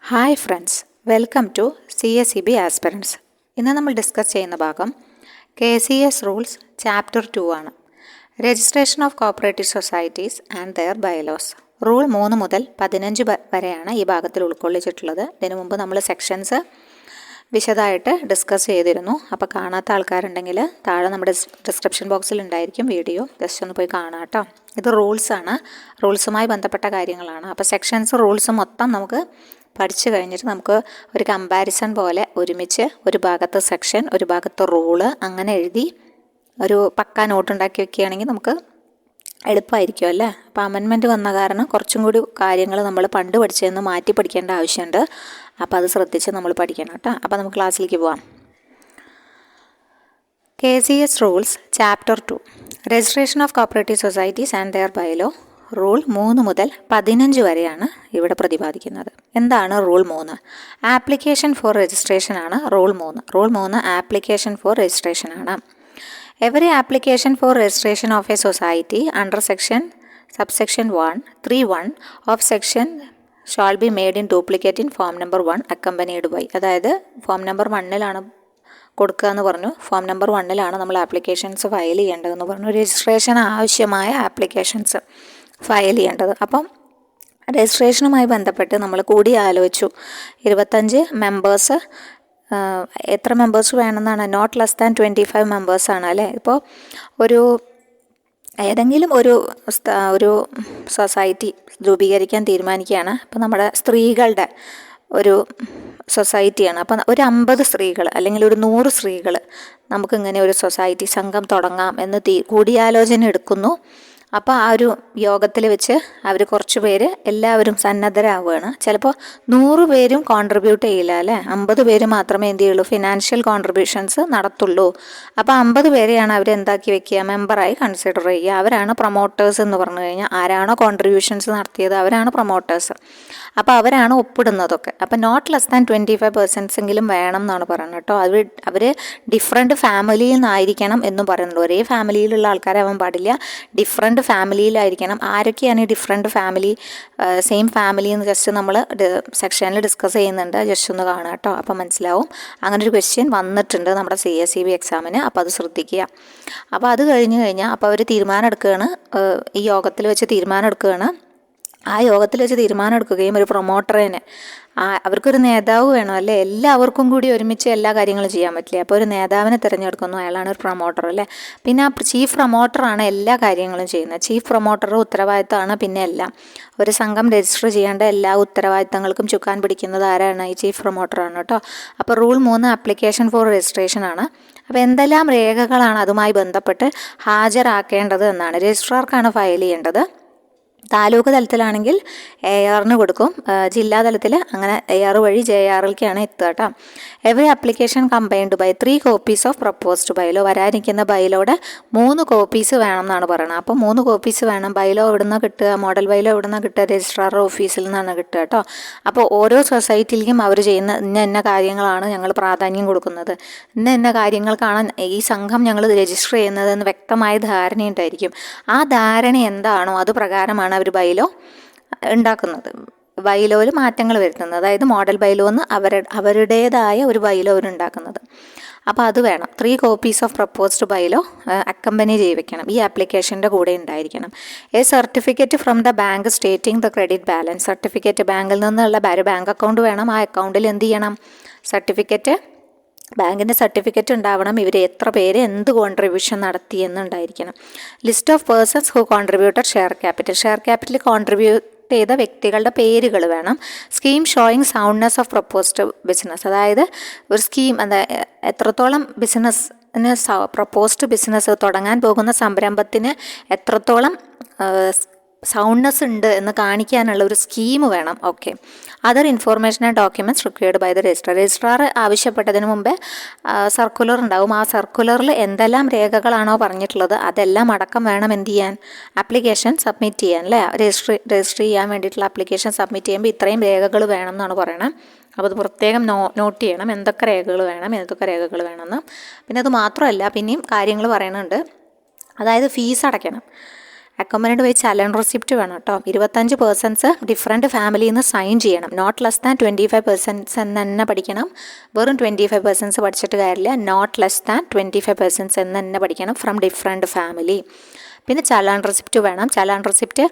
Hi friends, welcome to CSEB aspirants. ഇന്ന് നമ്മൾ discuss ചെയ്യുന്ന ഭാഗം KCS റൂൾസ് ചാപ്റ്റർ 2 ആണ്. Registration of cooperative societies and there bylaws. Rule 3 മുതൽ 15 വരെയാണ് ഈ ഭാഗത്തിൽ ഉൾക്കൊള്ളിച്ചിട്ടുള്ളത്. ഇതിനു മുമ്പ് നമ്മൾ സെക്ഷൻസ് വിശദമായിട്ട് ഡിസ്കസ് ചെയ്തിരുന്നു. അപ്പോൾ കാണാത്ത ആൾക്കാരുണ്ടെങ്കിൽ താഴെ നമ്മുടെ ഡിസ്ക്രിപ്ഷൻ ബോക്സിൽ ഉണ്ടായിരിക്കും വീഡിയോ, ജസ്റ്റ് ഒന്ന് പോയി കാണാം കേട്ടോ. ഇത് റൂൾസാണ്, റൂൾസുമായി ബന്ധപ്പെട്ട കാര്യങ്ങളാണ്. അപ്പോൾ സെക്ഷൻസ് റൂൾസ് മൊത്തം നമുക്ക് പഠിച്ചു കഴിഞ്ഞിട്ട് നമുക്ക് ഒരു കമ്പാരിസൺ പോലെ ഒരുമിച്ച് ഒരു ഭാഗത്ത് സെക്ഷൻ, ഒരു ഭാഗത്ത് റൂള് അങ്ങനെ എഴുതി ഒരു പക്കാ നോട്ട് ഉണ്ടാക്കി വെക്കുകയാണെങ്കിൽ നമുക്ക് എളുപ്പമായിരിക്കും അല്ലേ. അപ്പോൾ അമെൻമെൻറ്റ് വന്ന കാരണം കുറച്ചും കൂടി കാര്യങ്ങൾ നമ്മൾ പണ്ട് പഠിച്ചതെന്ന് മാറ്റി പഠിക്കേണ്ട ആവശ്യമുണ്ട്. അപ്പോൾ അത് ശ്രദ്ധിച്ച് നമ്മൾ പഠിക്കണം കേട്ടോ. അപ്പോൾ നമുക്ക് ക്ലാസ്സിലേക്ക് പോവാം. KCS rules chapter 2 registration of cooperative societies and their bylaw. Rule 3 മുതൽ 15 വരെയാണ് ഇവിടെ പ്രതിപാദിക്കുന്നത്. എന്താണ് റൂൾ 3? ആപ്ലിക്കേഷൻ ഫോർ രജിസ്ട്രേഷൻ ആണ് rule 3. Rule 3 application for registration ആണ്. Every application for registration of a society under subsection 1(3)(1) of section shall be made in duplicate in form number 1 accompanied by. അതായത് form number 1 കൊടുക്കുക എന്ന് പറഞ്ഞു. Form number 1 നമ്മൾ applications file ചെയ്യേണ്ടതെന്ന് പറഞ്ഞു. Registration ആവശ്യമായ applications file ചെയ്യേണ്ടത്. അപ്പം രജിസ്ട്രേഷനുമായി ബന്ധപ്പെട്ട് നമ്മൾ കൂടി ആലോചിച്ചു. 25 മെമ്പേഴ്സ്, എത്ര മെമ്പേഴ്സ് വേണമെന്നാണ്? നോട്ട് ലെസ് ദാൻ 25 മെമ്പേഴ്സാണ് അല്ലേ. ഇപ്പോൾ ഏതെങ്കിലും ഒരു സൊസൈറ്റി രൂപീകരിക്കാൻ തീരുമാനിക്കുകയാണ്. അപ്പോൾ നമ്മുടെ സ്ത്രീകളുടെ ഒരു സൊസൈറ്റിയാണ്. അപ്പം ഒരു 50 സ്ത്രീകൾ അല്ലെങ്കിൽ ഒരു 100 സ്ത്രീകൾ നമുക്കിങ്ങനെ ഒരു സൊസൈറ്റി സംഘം തുടങ്ങാം എന്ന് കൂടിയാലോചന എടുക്കുന്നു. അപ്പോൾ ആ ഒരു യോഗത്തിൽ വെച്ച് അവർ കുറച്ച് പേര് എല്ലാവരും സന്നദ്ധരാവുകയാണ്. ചിലപ്പോൾ 100 പേരും കോൺട്രിബ്യൂട്ട് ചെയ്യില്ല അല്ലേ. 50 പേര് മാത്രമേ എന്ത് ചെയ്യുള്ളൂ, ഫിനാൻഷ്യൽ കോൺട്രിബ്യൂഷൻസ് നടത്തുള്ളൂ. അപ്പോൾ 50 പേരെയാണ് അവർ എന്താക്കി വെക്കുക, മെമ്പറായി കൺസിഡർ ചെയ്യുക. അവരാണ് പ്രൊമോട്ടേഴ്സ് എന്ന് പറഞ്ഞു കഴിഞ്ഞാൽ ആരാണോ കോൺട്രിബ്യൂഷൻസ് നടത്തിയത് അവരാണ് പ്രൊമോട്ടേഴ്സ്. അപ്പോൾ അവരാണ് ഒപ്പിടുന്നതൊക്കെ. അപ്പോൾ നോട്ട് ലെസ് ദാൻ 25% എങ്കിലും വേണം എന്നാണ് പറയുന്നത് കേട്ടോ. അവർ ഡിഫറെൻറ്റ് ഫാമിലിയിൽ നിന്നായിരിക്കണം എന്നും പറയുന്നുണ്ട്. ഒരേ ഫാമിലിയിലുള്ള ആൾക്കാരാവാൻ പാടില്ല, ഡിഫറെൻറ്റ് ഫാമിലിയിലായിരിക്കണം. ആരൊക്കെയാണ് ഈ ഡിഫറെൻറ്റ് ഫാമിലി, സെയിം ഫാമിലി എന്ന് ജസ്റ്റ് നമ്മൾ സെക്ഷനിൽ ഡിസ്കസ് ചെയ്യുന്നുണ്ട്. ജസ്റ്റ് ഒന്ന് കാണാം കേട്ടോ, അപ്പോൾ മനസ്സിലാവും. അങ്ങനെ ഒരു ക്വസ്റ്റ്യൻ വന്നിട്ടുണ്ട് നമ്മുടെ CSEB എക്സാമിന്. അപ്പോൾ അത് ശ്രദ്ധിക്കുക. അപ്പോൾ അത് കഴിഞ്ഞാൽ അപ്പോൾ അവർ തീരുമാനം എടുക്കുകയാണ്, ഈ യോഗത്തിൽ വെച്ച് തീരുമാനം എടുക്കുകയാണ്. ആ യോഗത്തിൽ വെച്ച് തീരുമാനം എടുക്കുകയും ഒരു പ്രൊമോട്ടറിനെ, അവർക്കൊരു നേതാവ് വേണം അല്ലേ. എല്ലാവർക്കും കൂടി ഒരുമിച്ച് എല്ലാ കാര്യങ്ങളും ചെയ്യാൻ പറ്റില്ല. അപ്പോൾ ഒരു നേതാവിനെ തിരഞ്ഞെടുക്കുന്നു, അയാളാണ് ഒരു പ്രൊമോട്ടർ അല്ലേ. പിന്നെ ആ ചീഫ് പ്രൊമോട്ടറാണ് എല്ലാ കാര്യങ്ങളും ചെയ്യുന്നത്. ചീഫ് പ്രൊമോട്ടറുടെ ഉത്തരവാദിത്തമാണ് പിന്നെ എല്ലാം. ഒരു സംഘം രജിസ്റ്റർ ചെയ്യേണ്ട എല്ലാ ഉത്തരവാദിത്തങ്ങൾക്കും ചുക്കാൻ പിടിക്കുന്നത് ആരാണ്? ഈ ചീഫ് പ്രൊമോട്ടറാണ് കേട്ടോ. അപ്പോൾ റൂൾ 3 ആപ്ലിക്കേഷൻ ഫോർ രജിസ്ട്രേഷൻ ആണ്. അപ്പോൾ എന്തെല്ലാം രേഖകളാണ് അതുമായി ബന്ധപ്പെട്ട് ഹാജരാക്കേണ്ടത് എന്നാണ്. രജിസ്ട്രാർക്കാണ് ഫയൽ ചെയ്യേണ്ടത്. താലൂക്ക് തലത്തിലാണെങ്കിൽ ARന് കൊടുക്കും, ജില്ലാ തലത്തിൽ അങ്ങനെ AR വഴി JRLക്കാണ് എത്തുക കേട്ടോ. Every application combined by 3 copies of proposed bylaw. വരാനിരിക്കുന്ന ബൈലോയുടെ 3 കോപ്പീസ് വേണം എന്നാണ് പറയുന്നത്. അപ്പോൾ 3 കോപ്പീസ് വേണം. ബൈലോ എവിടെ നിന്ന് കിട്ടുക, മോഡൽ ബൈലോ എവിടെ നിന്ന് കിട്ടുക? രജിസ്ട്രാറുടെ ഓഫീസിൽ നിന്നാണ് കിട്ടുക കേട്ടോ. അപ്പോൾ ഓരോ സൊസൈറ്റിയിലേക്കും അവർ ചെയ്യുന്ന ഇന്ന കാര്യങ്ങളാണ് ഞങ്ങൾ പ്രാധാന്യം കൊടുക്കുന്നത്, ഇന്ന കാര്യങ്ങൾക്കാണ് ഈ സംഘം ഞങ്ങൾ രജിസ്റ്റർ ചെയ്യുന്നതെന്ന് വ്യക്തമായ ധാരണയുണ്ടായിരിക്കും. ആ ധാരണ എന്താണോ അത് പ്രകാരമാണ് അവർ ബൈലോ ഉണ്ടാക്കുന്നത്, ബൈലോയിൽ മാറ്റങ്ങൾ വരുത്തുന്നത്. അതായത് മോഡൽ ബൈലോ എന്ന് അവരുടേതായ ഒരു ബൈലോ അവരുണ്ടാക്കുന്നത്. അപ്പോൾ അത് വേണം. 3 copies of proposed bylaw accompany ചെയ്ത് വെക്കണം, ഈ ആപ്ലിക്കേഷൻ്റെ കൂടെ ഉണ്ടായിരിക്കണം. A certificate from the bank stating the credit balance. Certificate ബാങ്കിൽ നിന്നുള്ള ബാങ്ക് അക്കൗണ്ട് വേണം. ആ അക്കൗണ്ടിൽ എന്ത് ചെയ്യണം? സർട്ടിഫിക്കറ്റ്, ബാങ്കിൻ്റെ സർട്ടിഫിക്കറ്റ് ഉണ്ടാവണം. ഇവർ എത്ര പേര് എന്ത് കോൺട്രിബ്യൂഷൻ നടത്തി എന്നുണ്ടായിരിക്കണം. List of persons who contributed share capital. Share capital contribute ചെയ്ത വ്യക്തികളുടെ പേരുകൾ വേണം. Scheme showing soundness of proposed business. അതായത് ഒരു സ്കീം എത്രത്തോളം ബിസിനസ്സിന് പ്രപ്പോസ്ഡ് ബിസിനസ് തുടങ്ങാൻ പോകുന്ന സംരംഭത്തിന് എത്രത്തോളം സൗണ്ട്നെസ് ഉണ്ട് എന്ന് കാണിക്കാനുള്ള ഒരു സ്കീം വേണം. Okay. Other information and documents required by the registrar ആവശ്യപ്പെട്ടതിന് മുമ്പേ സർക്കുലർ ഉണ്ടാവും. ആ സർക്കുലറിൽ എന്തെല്ലാം രേഖകളാണോ പറഞ്ഞിട്ടുള്ളത് അതെല്ലാം അടക്കം വേണം എന്ത് ചെയ്യാൻ? ആപ്ലിക്കേഷൻ സബ്മിറ്റ് ചെയ്യാൻ അല്ലേ. രജിസ്റ്റർ ചെയ്യാൻ വേണ്ടിയിട്ടുള്ള ആപ്ലിക്കേഷൻ സബ്മിറ്റ് ചെയ്യുമ്പോൾ ഇത്രയും രേഖകൾ വേണം എന്നാണ് പറയണത്. അപ്പോൾ അത് പ്രത്യേകം നോട്ട് ചെയ്യണം, എന്തൊക്കെ രേഖകൾ വേണമെന്ന്. പിന്നെ അത് മാത്രമല്ല, പിന്നെയും കാര്യങ്ങൾ പറയുന്നുണ്ട്. അതായത് ഫീസ് അടയ്ക്കണം. അക്കോമ്പനഡ് ബൈ ചലൻ റെസിപ്റ്റ് വേണം കേട്ടോ. 25 പേഴ്സൺസ് ഡിഫറെൻറ്റ് ഫാമിലിയിൽ നിന്ന് സൈൻ ചെയ്യണം. നോട്ട് ലെസ് ദാൻ 25 പേഴ്സൺസ് എന്ന് തന്നെ പഠിക്കണം. വെറും 25 പേഴ്സൺസ് പഠിച്ചിട്ട് കാര്യമില്ല. നോട്ട് ലെസ് ദാൻ 25 പേഴ്സൺസ് എന്ന് തന്നെ പഠിക്കണം ഫ്രം ഡിഫറെൻറ്റ് ഫാമിലി. പിന്നെ ചലാൻ റെസിപ്റ്റ് വേണം. Challan receipt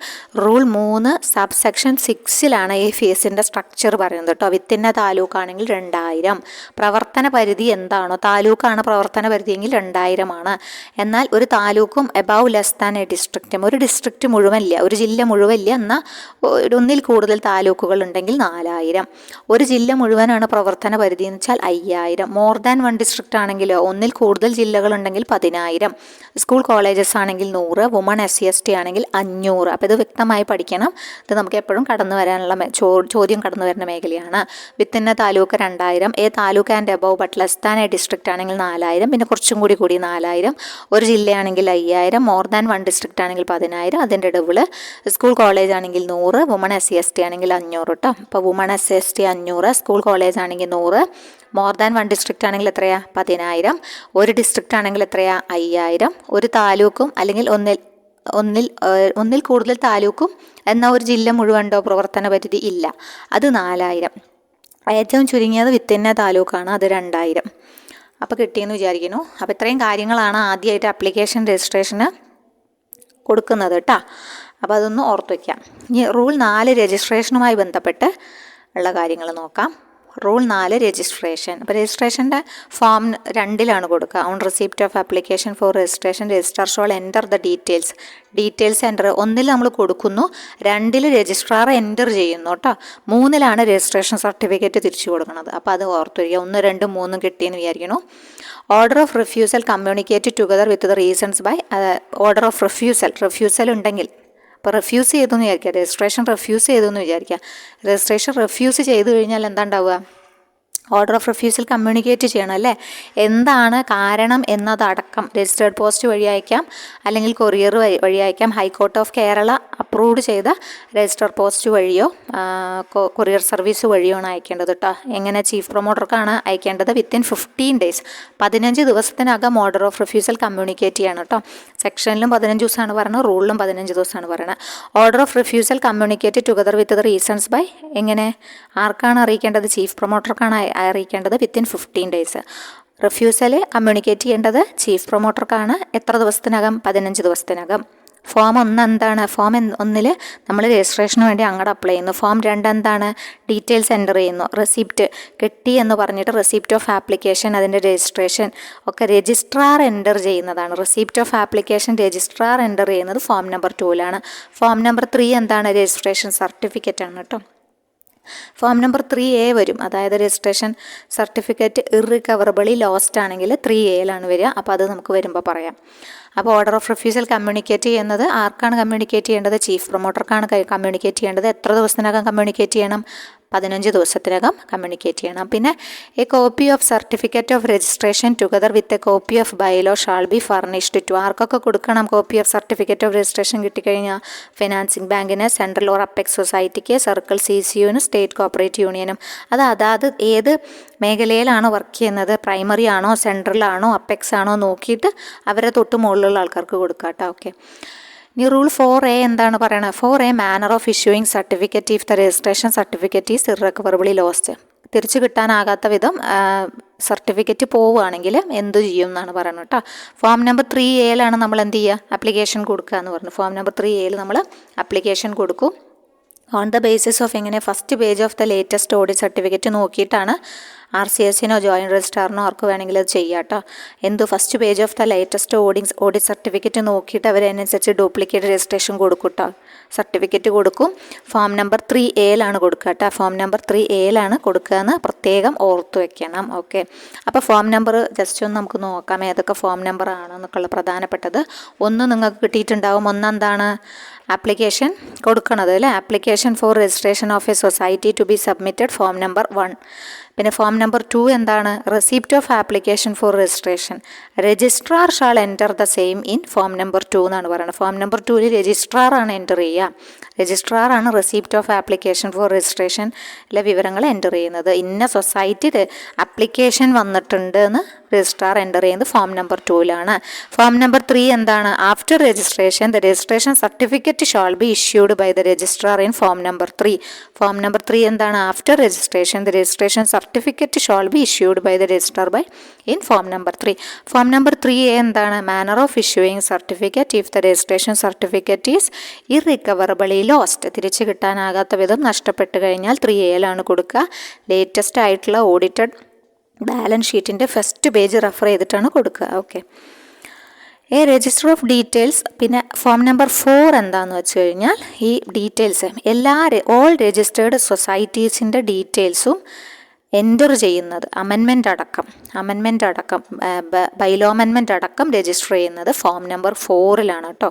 rule 3 sub section 6 ഈ ഫീസിൻ്റെ സ്ട്രക്ചർ പറയുന്നത് കേട്ടോ. വിത്തിൻ്റെ താലൂക്കാണെങ്കിൽ 2000. പ്രവർത്തന പരിധി എന്താണോ, താലൂക്കാണ് പ്രവർത്തന പരിധിയെങ്കിൽ 2000 ആണ്. എന്നാൽ ഒരു താലൂക്കും എബവ് ലെസ് ദാൻ എ ഡിസ്ട്രിക്റ്റും, ഒരു ഡിസ്ട്രിക്റ്റ് മുഴുവനില്ല, ഒരു ജില്ല മുഴുവനില്ല, എന്നാൽ ഒന്നിൽ കൂടുതൽ താലൂക്കുകൾ ഉണ്ടെങ്കിൽ 4000. ഒരു ജില്ല മുഴുവനാണ് പ്രവർത്തന പരിധി എന്ന് വെച്ചാൽ 5000. മോർ ദാൻ 1 ഡിസ്ട്രിക്റ്റ് ആണെങ്കിലോ, ഒന്നിൽ കൂടുതൽ ജില്ലകളുണ്ടെങ്കിൽ 10000. സ്കൂൾ കോളേജസ് ആണെങ്കിൽ 100, വുമൺ SC/ST ആണെങ്കിൽ 500. അപ്പോൾ ഇത് വ്യക്തമായി പഠിക്കണം. ഇത് നമുക്ക് എപ്പോഴും കടന്നു വരാനുള്ള ചോദ്യം കടന്നു വരുന്ന മേഖലയാണ്. വിത്തിൻ്റെ taluk 2000, taluk and above but less than a district ആണെങ്കിൽ 4000, പിന്നെ കുറച്ചും കൂടി 4000. ഒരു ജില്ലയാണെങ്കിൽ 5000, മോർ ദാൻ 1 ഡിസ്ട്രിക്റ്റ് ആണെങ്കിൽ 10000, അതിൻ്റെ ഡബിൾ. സ്കൂൾ കോളേജ് ആണെങ്കിൽ 100, വുമൺ SC/ST ആണെങ്കിൽ 500 കേട്ടോ. അപ്പോൾ വുമൺ SC/ST 500, സ്കൂൾ കോളേജ് ആണെങ്കിൽ 100, മോർ ദാൻ 1 ഡിസ്ട്രിക്റ്റ് ആണെങ്കിൽ എത്രയാ 10000, ഒരു ഡിസ്ട്രിക്റ്റ് ആണെങ്കിൽ എത്രയാ 5000. ഒരു താലൂക്കും അല്ലെങ്കിൽ ഒന്നിൽ കൂടുതൽ താലൂക്കും എന്നാൽ ഒരു ജില്ല മുഴുവനുണ്ടോ പ്രവർത്തന പരിധി ഇല്ല, അത് 4000. ഏറ്റവും ചുരുങ്ങിയത് വിത്തിൻ്റെ താലൂക്കാണ്, അത് 2000. അപ്പോൾ കിട്ടിയെന്ന് വിചാരിക്കുന്നു. അപ്പോൾ ഇത്രയും കാര്യങ്ങളാണ് ആദ്യമായിട്ട് ആപ്ലിക്കേഷൻ രജിസ്ട്രേഷന് കൊടുക്കുന്നത് കേട്ടോ. അപ്പോൾ അതൊന്ന് ഓർത്ത് വയ്ക്കാം. ഇനി റൂൾ 4 രജിസ്ട്രേഷനുമായി ബന്ധപ്പെട്ട് ഉള്ള കാര്യങ്ങൾ നോക്കാം. Rule 4 registration. അപ്പോൾ രജിസ്ട്രേഷൻ്റെ ഫോം 2 കൊടുക്കുക. On receipt of application for registration registrar shawl enter the details enter. 1 നമ്മൾ കൊടുക്കുന്നു, 2 രജിസ്ട്രാർ എൻ്റർ ചെയ്യുന്നു കേട്ടോ. 3 രജിസ്ട്രേഷൻ സർട്ടിഫിക്കറ്റ് തിരിച്ചു കൊടുക്കുന്നത്. അപ്പോൾ അത് ഓർത്ത് വരിക. 1, 2, 3 കിട്ടിയെന്ന് വിചാരിക്കുന്നു. Order of refusal communicate together with the reasons by. Order of refusal ഉണ്ടെങ്കിൽ, അപ്പോൾ റിഫ്യൂസ് ചെയ്തു എന്ന് വിചാരിക്കുക, രജിസ്ട്രേഷൻ റിഫ്യൂസ് ചെയ്തു എന്ന് വിചാരിക്കുക. രജിസ്ട്രേഷൻ റിഫ്യൂസ് ചെയ്ത് കഴിഞ്ഞാൽ എന്താ ഉണ്ടാവുക? ഓർഡർ ഓഫ് റിഫ്യൂസൽ കമ്മ്യൂണിക്കേറ്റ് ചെയ്യണം അല്ലേ. എന്താണ് കാരണം എന്നതടക്കം രജിസ്റ്റേർഡ് പോസ്റ്റ് വഴി അയക്കാം, അല്ലെങ്കിൽ കൊറിയർ വഴി അയക്കാം. ഹൈക്കോർട്ട് ഓഫ് കേരള അപ്രൂവ്ഡ് ചെയ്ത രജിസ്റ്റർ പോസ്റ്റ് വഴിയോ കൊറിയർ സർവീസ് വഴിയോ ആണ് അയക്കേണ്ടത് കേട്ടോ. എങ്ങനെ? ചീഫ് പ്രൊമോട്ടർക്കാണ് അയക്കേണ്ടത്. വിത്തിൻ 15 ഡേയ്സ്, 15 ദിവസത്തിനകം ഓർഡർ ഓഫ് റിഫ്യൂസൽ കമ്മ്യൂണിക്കേറ്റ് ചെയ്യണം കേട്ടോ. സെക്ഷനിലും 15 ദിവസമാണ് പറയുന്നത്, റൂളിലും 15 ദിവസമാണ് പറയുന്നത്. Order of refusal communicate together with the reasons by. എങ്ങനെ? ആർക്കാണ് അറിയിക്കേണ്ടത്? ചീഫ് പ്രൊമോട്ടർക്കാണ് അറിയിക്കേണ്ടത് വിത്തിൻ 15 ഡേയ്സ്. റിഫ്യൂസൽ കമ്മ്യൂണിക്കേറ്റ് ചെയ്യേണ്ടത് ചീഫ് പ്രൊമോട്ടർക്കാണ്. എത്ര ദിവസത്തിനകം? 15 ദിവസത്തിനകം. ഫോം 1 എന്താണ്? ഫോം 1 നമ്മൾ രജിസ്ട്രേഷന് വേണ്ടി അങ്ങോട്ട് അപ്ലൈ ചെയ്യുന്നു. ഫോം 2 എന്താണ്? ഡീറ്റെയിൽസ് എൻ്റർ ചെയ്യുന്നു. റെസിപ്റ്റ് കിട്ടി എന്ന് പറഞ്ഞിട്ട് റെസിപ്റ്റ് ഓഫ് ആപ്ലിക്കേഷൻ, അതിൻ്റെ രജിസ്ട്രേഷൻ ഒക്കെ രജിസ്ട്രാർ എൻ്റർ ചെയ്യുന്നതാണ്. Receipt of application registrar enter ചെയ്യുന്നത് ഫോം നമ്പർ 2 ഫോം നമ്പർ 3 എന്താണ്? രജിസ്ട്രേഷൻ സർട്ടിഫിക്കറ്റ് ആണ് കേട്ടോ. ഫോം നമ്പർ 3A വരും. അതായത് രജിസ്ട്രേഷൻ സർട്ടിഫിക്കറ്റ് ഇറിക്കവറബിളി ലോസ്റ്റ് ആണെങ്കിൽ 3A വരിക. അപ്പോൾ അത് നമുക്ക് വരുമ്പോൾ പറയാം. അപ്പോൾ ഓർഡർ ഓഫ് റിഫ്യൂസൽ കമ്മ്യൂണിക്കേറ്റ് ചെയ്യുന്നത് ആർക്കാണ് കമ്മ്യൂണിക്കേറ്റ് ചെയ്യേണ്ടത്? ചീഫ് പ്രൊമോട്ടർക്കാണ് കമ്മ്യൂണിക്കേറ്റ് ചെയ്യേണ്ടത്. എത്ര ദിവസത്തിനകം കമ്മ്യൂണിക്കേറ്റ് ചെയ്യണം? 15 ദിവസത്തിനകം കമ്മ്യൂണിക്കേറ്റ് ചെയ്യണം. പിന്നെ a copy of certificate of registration together with a copy of bylaw shall be furnished to. ആർക്കൊക്കെ കൊടുക്കണം copy of certificate of registration കിട്ടിക്കഴിഞ്ഞാൽ? ഫിനാൻസിങ് ബാങ്കിന്, സെൻട്രൽ ഓർ അപ്പെക്സ് സൊസൈറ്റിക്ക്, സർക്കിൾ CCUവിന്, സ്റ്റേറ്റ് കോപ്പറേറ്റീവ് യൂണിയനും. അതാത് ഏത് മേഖലയിലാണോ വർക്ക് ചെയ്യുന്നത്, പ്രൈമറി ആണോ സെൻട്രലാണോ അപ്പെക്സ് ആണോ നോക്കിയിട്ട് അവരെ തൊട്ട് മുകളിലുള്ള ആൾക്കാർക്ക് കൊടുക്കാം കേട്ടോ. ഓക്കെ. ഇനി റൂൾ 4A എന്താണ് പറയണത്? 4A manner of issuing certificate if the registration certificate is irrecoverably lost. തിരിച്ചു കിട്ടാനാകാത്ത വിധം സർട്ടിഫിക്കറ്റ് പോവുകയാണെങ്കിൽ എന്ത് ചെയ്യും എന്നാണ് പറയുന്നത് കേട്ടോ. ഫോം നമ്പർ 3A നമ്മൾ എന്ത് ചെയ്യുക? ആപ്ലിക്കേഷൻ കൊടുക്കുക എന്ന് പറഞ്ഞു. ഫോം നമ്പർ 3A നമ്മൾ ആപ്ലിക്കേഷൻ കൊടുക്കും. ഓൺ ദ ബേസിസ് ഓഫ് എങ്ങനെ? First page of the latest audit certificate നോക്കിയിട്ടാണ്. RCSനോ ജോയിൻറ്റ് രജിസ്ട്രാറിനോ ആർക്ക് വേണമെങ്കിലും അത് ചെയ്യാം കേട്ടോ. First page of the latest audit certificate നോക്കിയിട്ട് അവരനുസരിച്ച് ഡ്യൂപ്ലിക്കേറ്റ് രജിസ്ട്രേഷൻ കൊടുക്കും കേട്ടോ. സർട്ടിഫിക്കറ്റ് കൊടുക്കും. ഫോം നമ്പർ 3A കൊടുക്കുക കേട്ടോ. ഫോം നമ്പർ 3A കൊടുക്കുക എന്ന് പ്രത്യേകം ഓർത്ത് വെക്കണം. ഓക്കെ. അപ്പോൾ ഫോം നമ്പർ ജസ്റ്റ് ഒന്ന് നമുക്ക് നോക്കാം ഏതൊക്കെ ഫോം നമ്പർ ആണെന്നൊക്കെയുള്ള പ്രധാനപ്പെട്ടത്. 1 നിങ്ങൾക്ക് കിട്ടിയിട്ടുണ്ടാവും. 1 എന്താണ്? ആപ്ലിക്കേഷൻ കൊടുക്കണത് അല്ലേ. Application for registration of a society to be submitted form number 1. പിന്നെ ഫോം നമ്പർ 2 എന്താണ്? Receipt of application for registration. Registrar shall enter the same in form number 2 എന്നാണ് പറയുന്നത്. ഫോം നമ്പർ 2 രജിസ്ട്രാറാണ് എൻ്റർ ചെയ്യുക. രജിസ്ട്രാറാണ് റെസിപ്റ്റ് ഓഫ് ആപ്ലിക്കേഷൻ ഫോർ രജിസ്ട്രേഷനിലെ വിവരങ്ങൾ enter ചെയ്യുന്നത്. ഇന്ന സൊസൈറ്റി ആപ്ലിക്കേഷൻ വന്നിട്ടുണ്ട് എന്ന് രജിസ്ട്രാർ എൻ്റർ ചെയ്യുന്നത് ഫോം നമ്പർ 2ലാണ്. ഫോം നമ്പർ 3 എന്താണ്? After registration the registration certificate shall be issued by the registrar in form number 3. Form number 3 എന്താണ്? After registration the registration certificate shall be issued by the registrar by in form number 3. Form number 3A എന്താണ്? Manner of issuing certificate if the registration certificate is irrecoverably lost. തിരിച്ചു കിട്ടാനാകാത്ത വിധം നഷ്ടപ്പെട്ട് കഴിഞ്ഞാൽ 3Aയിലാണ് കൊടുക്കുക. Latest ആയിട്ടുള്ള ഓഡിറ്റഡ് ബാലൻസ് ഷീറ്റിൻ്റെ ഫസ്റ്റ് പേജ് റെഫർ ചെയ്തിട്ടാണ് കൊടുക്കുക. Okay, register of details. പിന്നെ ഫോം നമ്പർ 4 എന്താണെന്ന് വെച്ച് കഴിഞ്ഞാൽ ഈ ഡീറ്റെയിൽസ് ഓൾ രജിസ്റ്റേർഡ് സൊസൈറ്റീസിൻ്റെ ഡീറ്റെയിൽസും എൻ്റർ ചെയ്യുന്നത് അമെൻമെൻ്റ് അടക്കം ബൈലോ അമെൻമെൻ്റ് അടക്കം രജിസ്റ്റർ ചെയ്യുന്നത് ഫോം നമ്പർ 4ലാണ് കേട്ടോ.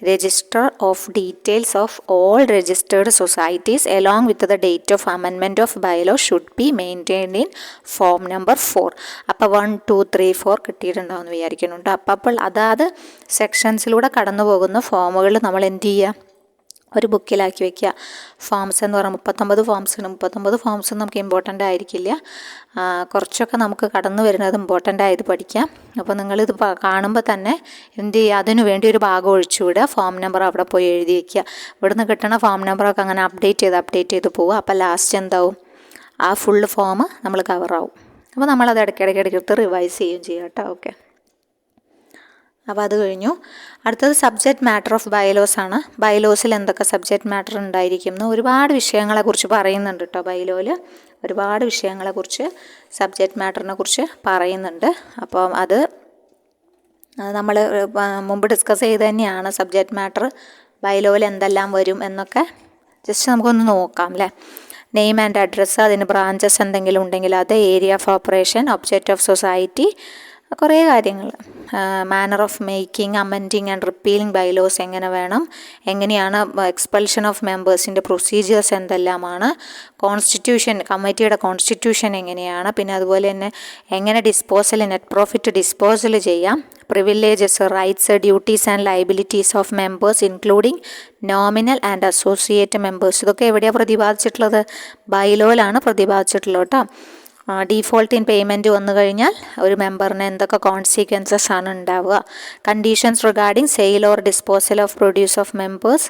Register of details of all registered societies along with the date of amendment of bylaw should be maintained in form number 4. അപ്പോൾ 1, 2, 3, 4 കിട്ടിയിട്ടുണ്ടാവുമെന്ന് വിചാരിക്കുന്നുണ്ട്. അപ്പോൾ അതാത് സെക്ഷൻസിലൂടെ കടന്നു പോകുന്ന ഫോമുകൾ നമ്മൾ എന്ത് ചെയ്യുക? ഒരു ബുക്കിലാക്കി വയ്ക്കുക. ഫോംസ് എന്ന് പറഞ്ഞാൽ 39 ഫോംസാണ്. 39 ഫോംസ് നമുക്ക് ഇമ്പോർട്ടൻ്റ് ആയിരിക്കില്ല. കുറച്ചൊക്കെ നമുക്ക് കടന്നു വരുന്നത് ഇമ്പോർട്ടൻ്റ് ആയത് പഠിക്കാം. അപ്പോൾ നിങ്ങളിത് കാണുമ്പോൾ തന്നെ എന്ത് ചെയ്യുക? അതിനു വേണ്ടി ഒരു ഭാഗം ഒഴിച്ചുവിടുക. ഫോം നമ്പർ അവിടെ പോയി എഴുതി വയ്ക്കുക. ഇവിടുന്ന് കിട്ടുന്ന ഫോം നമ്പറൊക്കെ അങ്ങനെ അപ്ഡേറ്റ് ചെയ്ത് പോവുക. അപ്പോൾ ലാസ്റ്റ് എന്താവും? ആ ഫുള്ള് ഫോം നമ്മൾ കവറാവും. അപ്പോൾ നമ്മളത് ഇടയ്ക്കിടയ്ക്ക് റിവൈസ് ചെയ്യുകയും ചെയ്യാം കേട്ടോ. ഓക്കെ, അപ്പോൾ അത് കഴിഞ്ഞു. അടുത്തത് സബ്ജക്റ്റ് മാറ്റർ ഓഫ് ബൈലോസ് ആണ്. ബൈലോസിൽ എന്തൊക്കെ സബ്ജക്റ്റ് മാറ്റർ ഉണ്ടായിരിക്കും എന്ന് ഒരുപാട് വിഷയങ്ങളെക്കുറിച്ച് പറയുന്നുണ്ട് കേട്ടോ. ബൈലോയിൽ ഒരുപാട് വിഷയങ്ങളെക്കുറിച്ച് സബ്ജക്റ്റ് മാറ്ററിനെ കുറിച്ച് പറയുന്നുണ്ട്. അപ്പം അത് നമ്മൾ മുമ്പ് ഡിസ്കസ് ചെയ്ത് തന്നെയാണ്. സബ്ജക്റ്റ് മാറ്റർ ബൈലോയിൽ എന്തെല്ലാം വരും എന്നൊക്കെ ജസ്റ്റ് നമുക്കൊന്ന് നോക്കാം അല്ലേ. നെയിം ആൻഡ് അഡ്രസ്സ്, അതിന് ബ്രാഞ്ചസ് എന്തെങ്കിലും ഉണ്ടെങ്കിൽ അത്, area of operation, object of society, കുറേ കാര്യങ്ങൾ. Manner of making, amending and repealing bylaws എങ്ങനെ വേണം, എങ്ങനെയാണ് എക്സ്പൾഷൻ ഓഫ് മെമ്പേഴ്സിൻ്റെ പ്രൊസീജിയേഴ്സ് എന്തെല്ലാമാണ്, കോൺസ്റ്റിറ്റ്യൂഷൻ, കമ്മിറ്റിയുടെ കോൺസ്റ്റിറ്റ്യൂഷൻ എങ്ങനെയാണ്, പിന്നെ അതുപോലെ തന്നെ എങ്ങനെ ഡിസ്പോസൽ, നെറ്റ് പ്രോഫിറ്റ് ഡിസ്പോസൽ ചെയ്യാം, privileges, rights, duties and liabilities of members including nominal and associate members. ഇതൊക്കെ എവിടെയാണ് പ്രതിപാദിച്ചിട്ടുള്ളത്? ബൈലോയിലാണ് പ്രതിപാദിച്ചിട്ടുള്ളത് കേട്ടോ. ഡീഫോൾട്ട് ഇൻ പേയ്മെൻറ്റ് വന്നു കഴിഞ്ഞാൽ ഒരു മെമ്പറിന് എന്തൊക്കെ കോൺസിക്വൻസസ് ആണ് ഉണ്ടാവുക. Conditions regarding sale or disposal of produce of members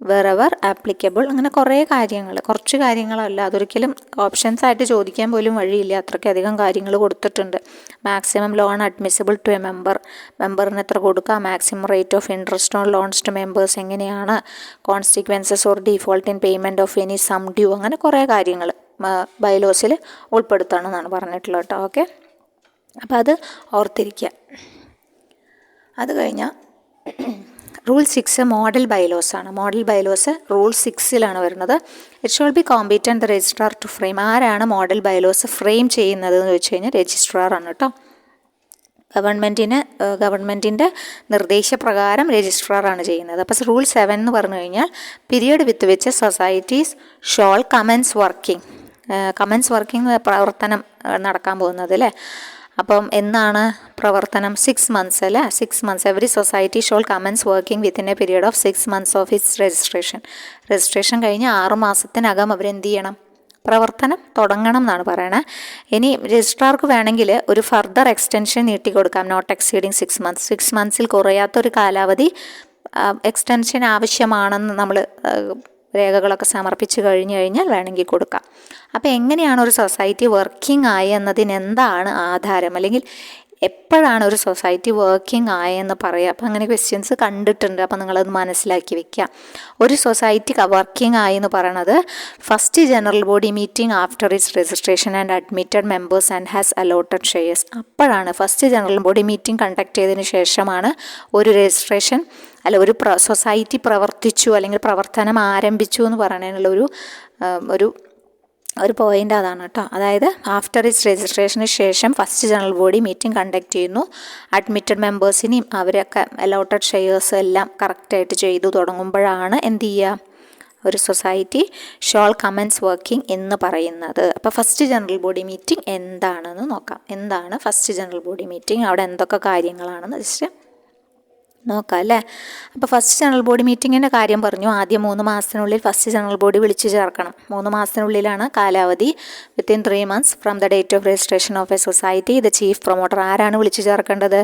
wherever applicable. അങ്ങനെ കുറച്ച് കാര്യങ്ങളല്ല. അതൊരിക്കലും ഓപ്ഷൻസ് ആയിട്ട് ചോദിക്കാൻ പോലും വഴിയില്ല. അത്രയ്ക്കധികം കാര്യങ്ങൾ കൊടുത്തിട്ടുണ്ട്. Maximum loan admissible to a മെമ്പറിന് എത്ര കൊടുക്കുക, maximum rate of interest on loans to members എങ്ങനെയാണ്, consequences or default in payment of any sum due, അങ്ങനെ കുറേ കാര്യങ്ങൾ ബൈലോസിൽ ഉൾപ്പെടുത്തണമെന്നാണ് പറഞ്ഞിട്ടുള്ളത് കേട്ടോ. ഓക്കെ, അപ്പോൾ അത് ഓർത്തിരിക്കുക. അത് കഴിഞ്ഞാൽ റൂൾ 6 മോഡൽ ബൈലോസ് ആണ്. മോഡൽ ബൈലോസ് റൂൾ 6ലാണ് വരുന്നത്. It shall be competent the registrar to frame. ആരാണ് മോഡൽ ബൈലോസ് ഫ്രെയിം ചെയ്യുന്നത് എന്ന് വെച്ച് കഴിഞ്ഞാൽ രജിസ്ട്രാറാണ് കേട്ടോ. ഗവൺമെൻറ്റിൻ്റെ നിർദ്ദേശപ്രകാരം രജിസ്ട്രാറാണ് ചെയ്യുന്നത്. അപ്പോൾ റൂൾ 7 എന്ന് പറഞ്ഞു കഴിഞ്ഞാൽ പീരിയഡ് വിത്ത് വെച്ച് സൊസൈറ്റീസ് ഷോൾ കമൻസ് വർക്കിംഗ്. പ്രവർത്തനം നടക്കാൻ പോകുന്നത് അല്ലേ. അപ്പം എന്നാണ് പ്രവർത്തനം? 6 months അല്ലേ. 6 months every society shawl comments working within a period of 6 months of its registration കഴിഞ്ഞ് 6 മാസത്തിനകം അവരെന്ത് ചെയ്യണം? പ്രവർത്തനം തുടങ്ങണം എന്നാണ് പറയണത്. ഇനി രജിസ്ട്രാർക്ക് വേണമെങ്കിൽ ഒരു ഫർദർ എക്സ്റ്റൻഷൻ നീട്ടിക്കൊടുക്കാം, നോട്ട് എക്സീഡിങ് 6 months. 6 monthsൽ കുറയാത്തൊരു കാലാവധി എക്സ്റ്റൻഷൻ ആവശ്യമാണെന്ന് നമ്മൾ രേഖകളൊക്കെ സമർപ്പിച്ച് കഴിഞ്ഞാൽ വേണമെങ്കിൽ കൊടുക്കാം. അപ്പോൾ എങ്ങനെയാണ് ഒരു സൊസൈറ്റി വർക്കിംഗ് ആയി എന്നതിന് എന്താണ് ആധാരം, അല്ലെങ്കിൽ എപ്പോഴാണ് ഒരു സൊസൈറ്റി വർക്കിംഗ് ആയെന്ന് പറയുക? അപ്പോൾ അങ്ങനെ ക്വസ്റ്റ്യൻസ് കണ്ടിട്ടുണ്ട്. അപ്പോൾ നിങ്ങളത് മനസ്സിലാക്കി വെക്കുക. ഒരു സൊസൈറ്റി വർക്കിംഗ് ആയി എന്ന് പറയണത് first general body meeting after its registration and admitted members and has allotted shares. അപ്പോഴാണ് first general body meeting conduct ചെയ്തതിന് ശേഷമാണ് ഒരു രജിസ്ട്രേഷൻ ഒരു സൊസൈറ്റി പ്രവർത്തിച്ചു അല്ലെങ്കിൽ പ്രവർത്തനം ആരംഭിച്ചു എന്ന് പറയുന്നതിനുള്ള ഒരു പോയിൻ്റ് അതാണ് കേട്ടോ. അതായത് ആഫ്റ്റർ ഇറ്റ്സ് രജിസ്ട്രേഷന് ശേഷം first general body meeting conduct ചെയ്യുന്നു. അഡ്മിറ്റഡ് മെമ്പേഴ്സിനെയും അവരൊക്കെ അലോട്ടഡ് ഷെയർസ് എല്ലാം കറക്റ്റായിട്ട് ചെയ്തു തുടങ്ങുമ്പോഴാണ് എന്ത് ചെയ്യുക? ഒരു സൊസൈറ്റി ഷോൾ കമൻസ് വർക്കിംഗ് എന്ന് പറയുന്നത്. അപ്പോൾ ഫസ്റ്റ് ജനറൽ ബോഡി മീറ്റിംഗ് എന്താണെന്ന് നോക്കാം. എന്താണ് ഫസ്റ്റ് ജനറൽ ബോഡി മീറ്റിംഗ്, അവിടെ എന്തൊക്കെ കാര്യങ്ങളാണെന്ന് ജസ്റ്റ് നോക്കാം അല്ലേ. അപ്പോൾ ഫസ്റ്റ് ജനറൽ ബോഡി മീറ്റിങ്ങിൻ്റെ കാര്യം പറഞ്ഞു. ആദ്യം 3 മാസത്തിനുള്ളിൽ ഫസ്റ്റ് ജനറൽ ബോഡി വിളിച്ചു ചേർക്കണം. 3 മാസത്തിനുള്ളിലാണ് കാലാവധി. Within 3 months from the date of registration of a society the chief promoter. ആരാണ് വിളിച്ചു ചേർക്കേണ്ടത്?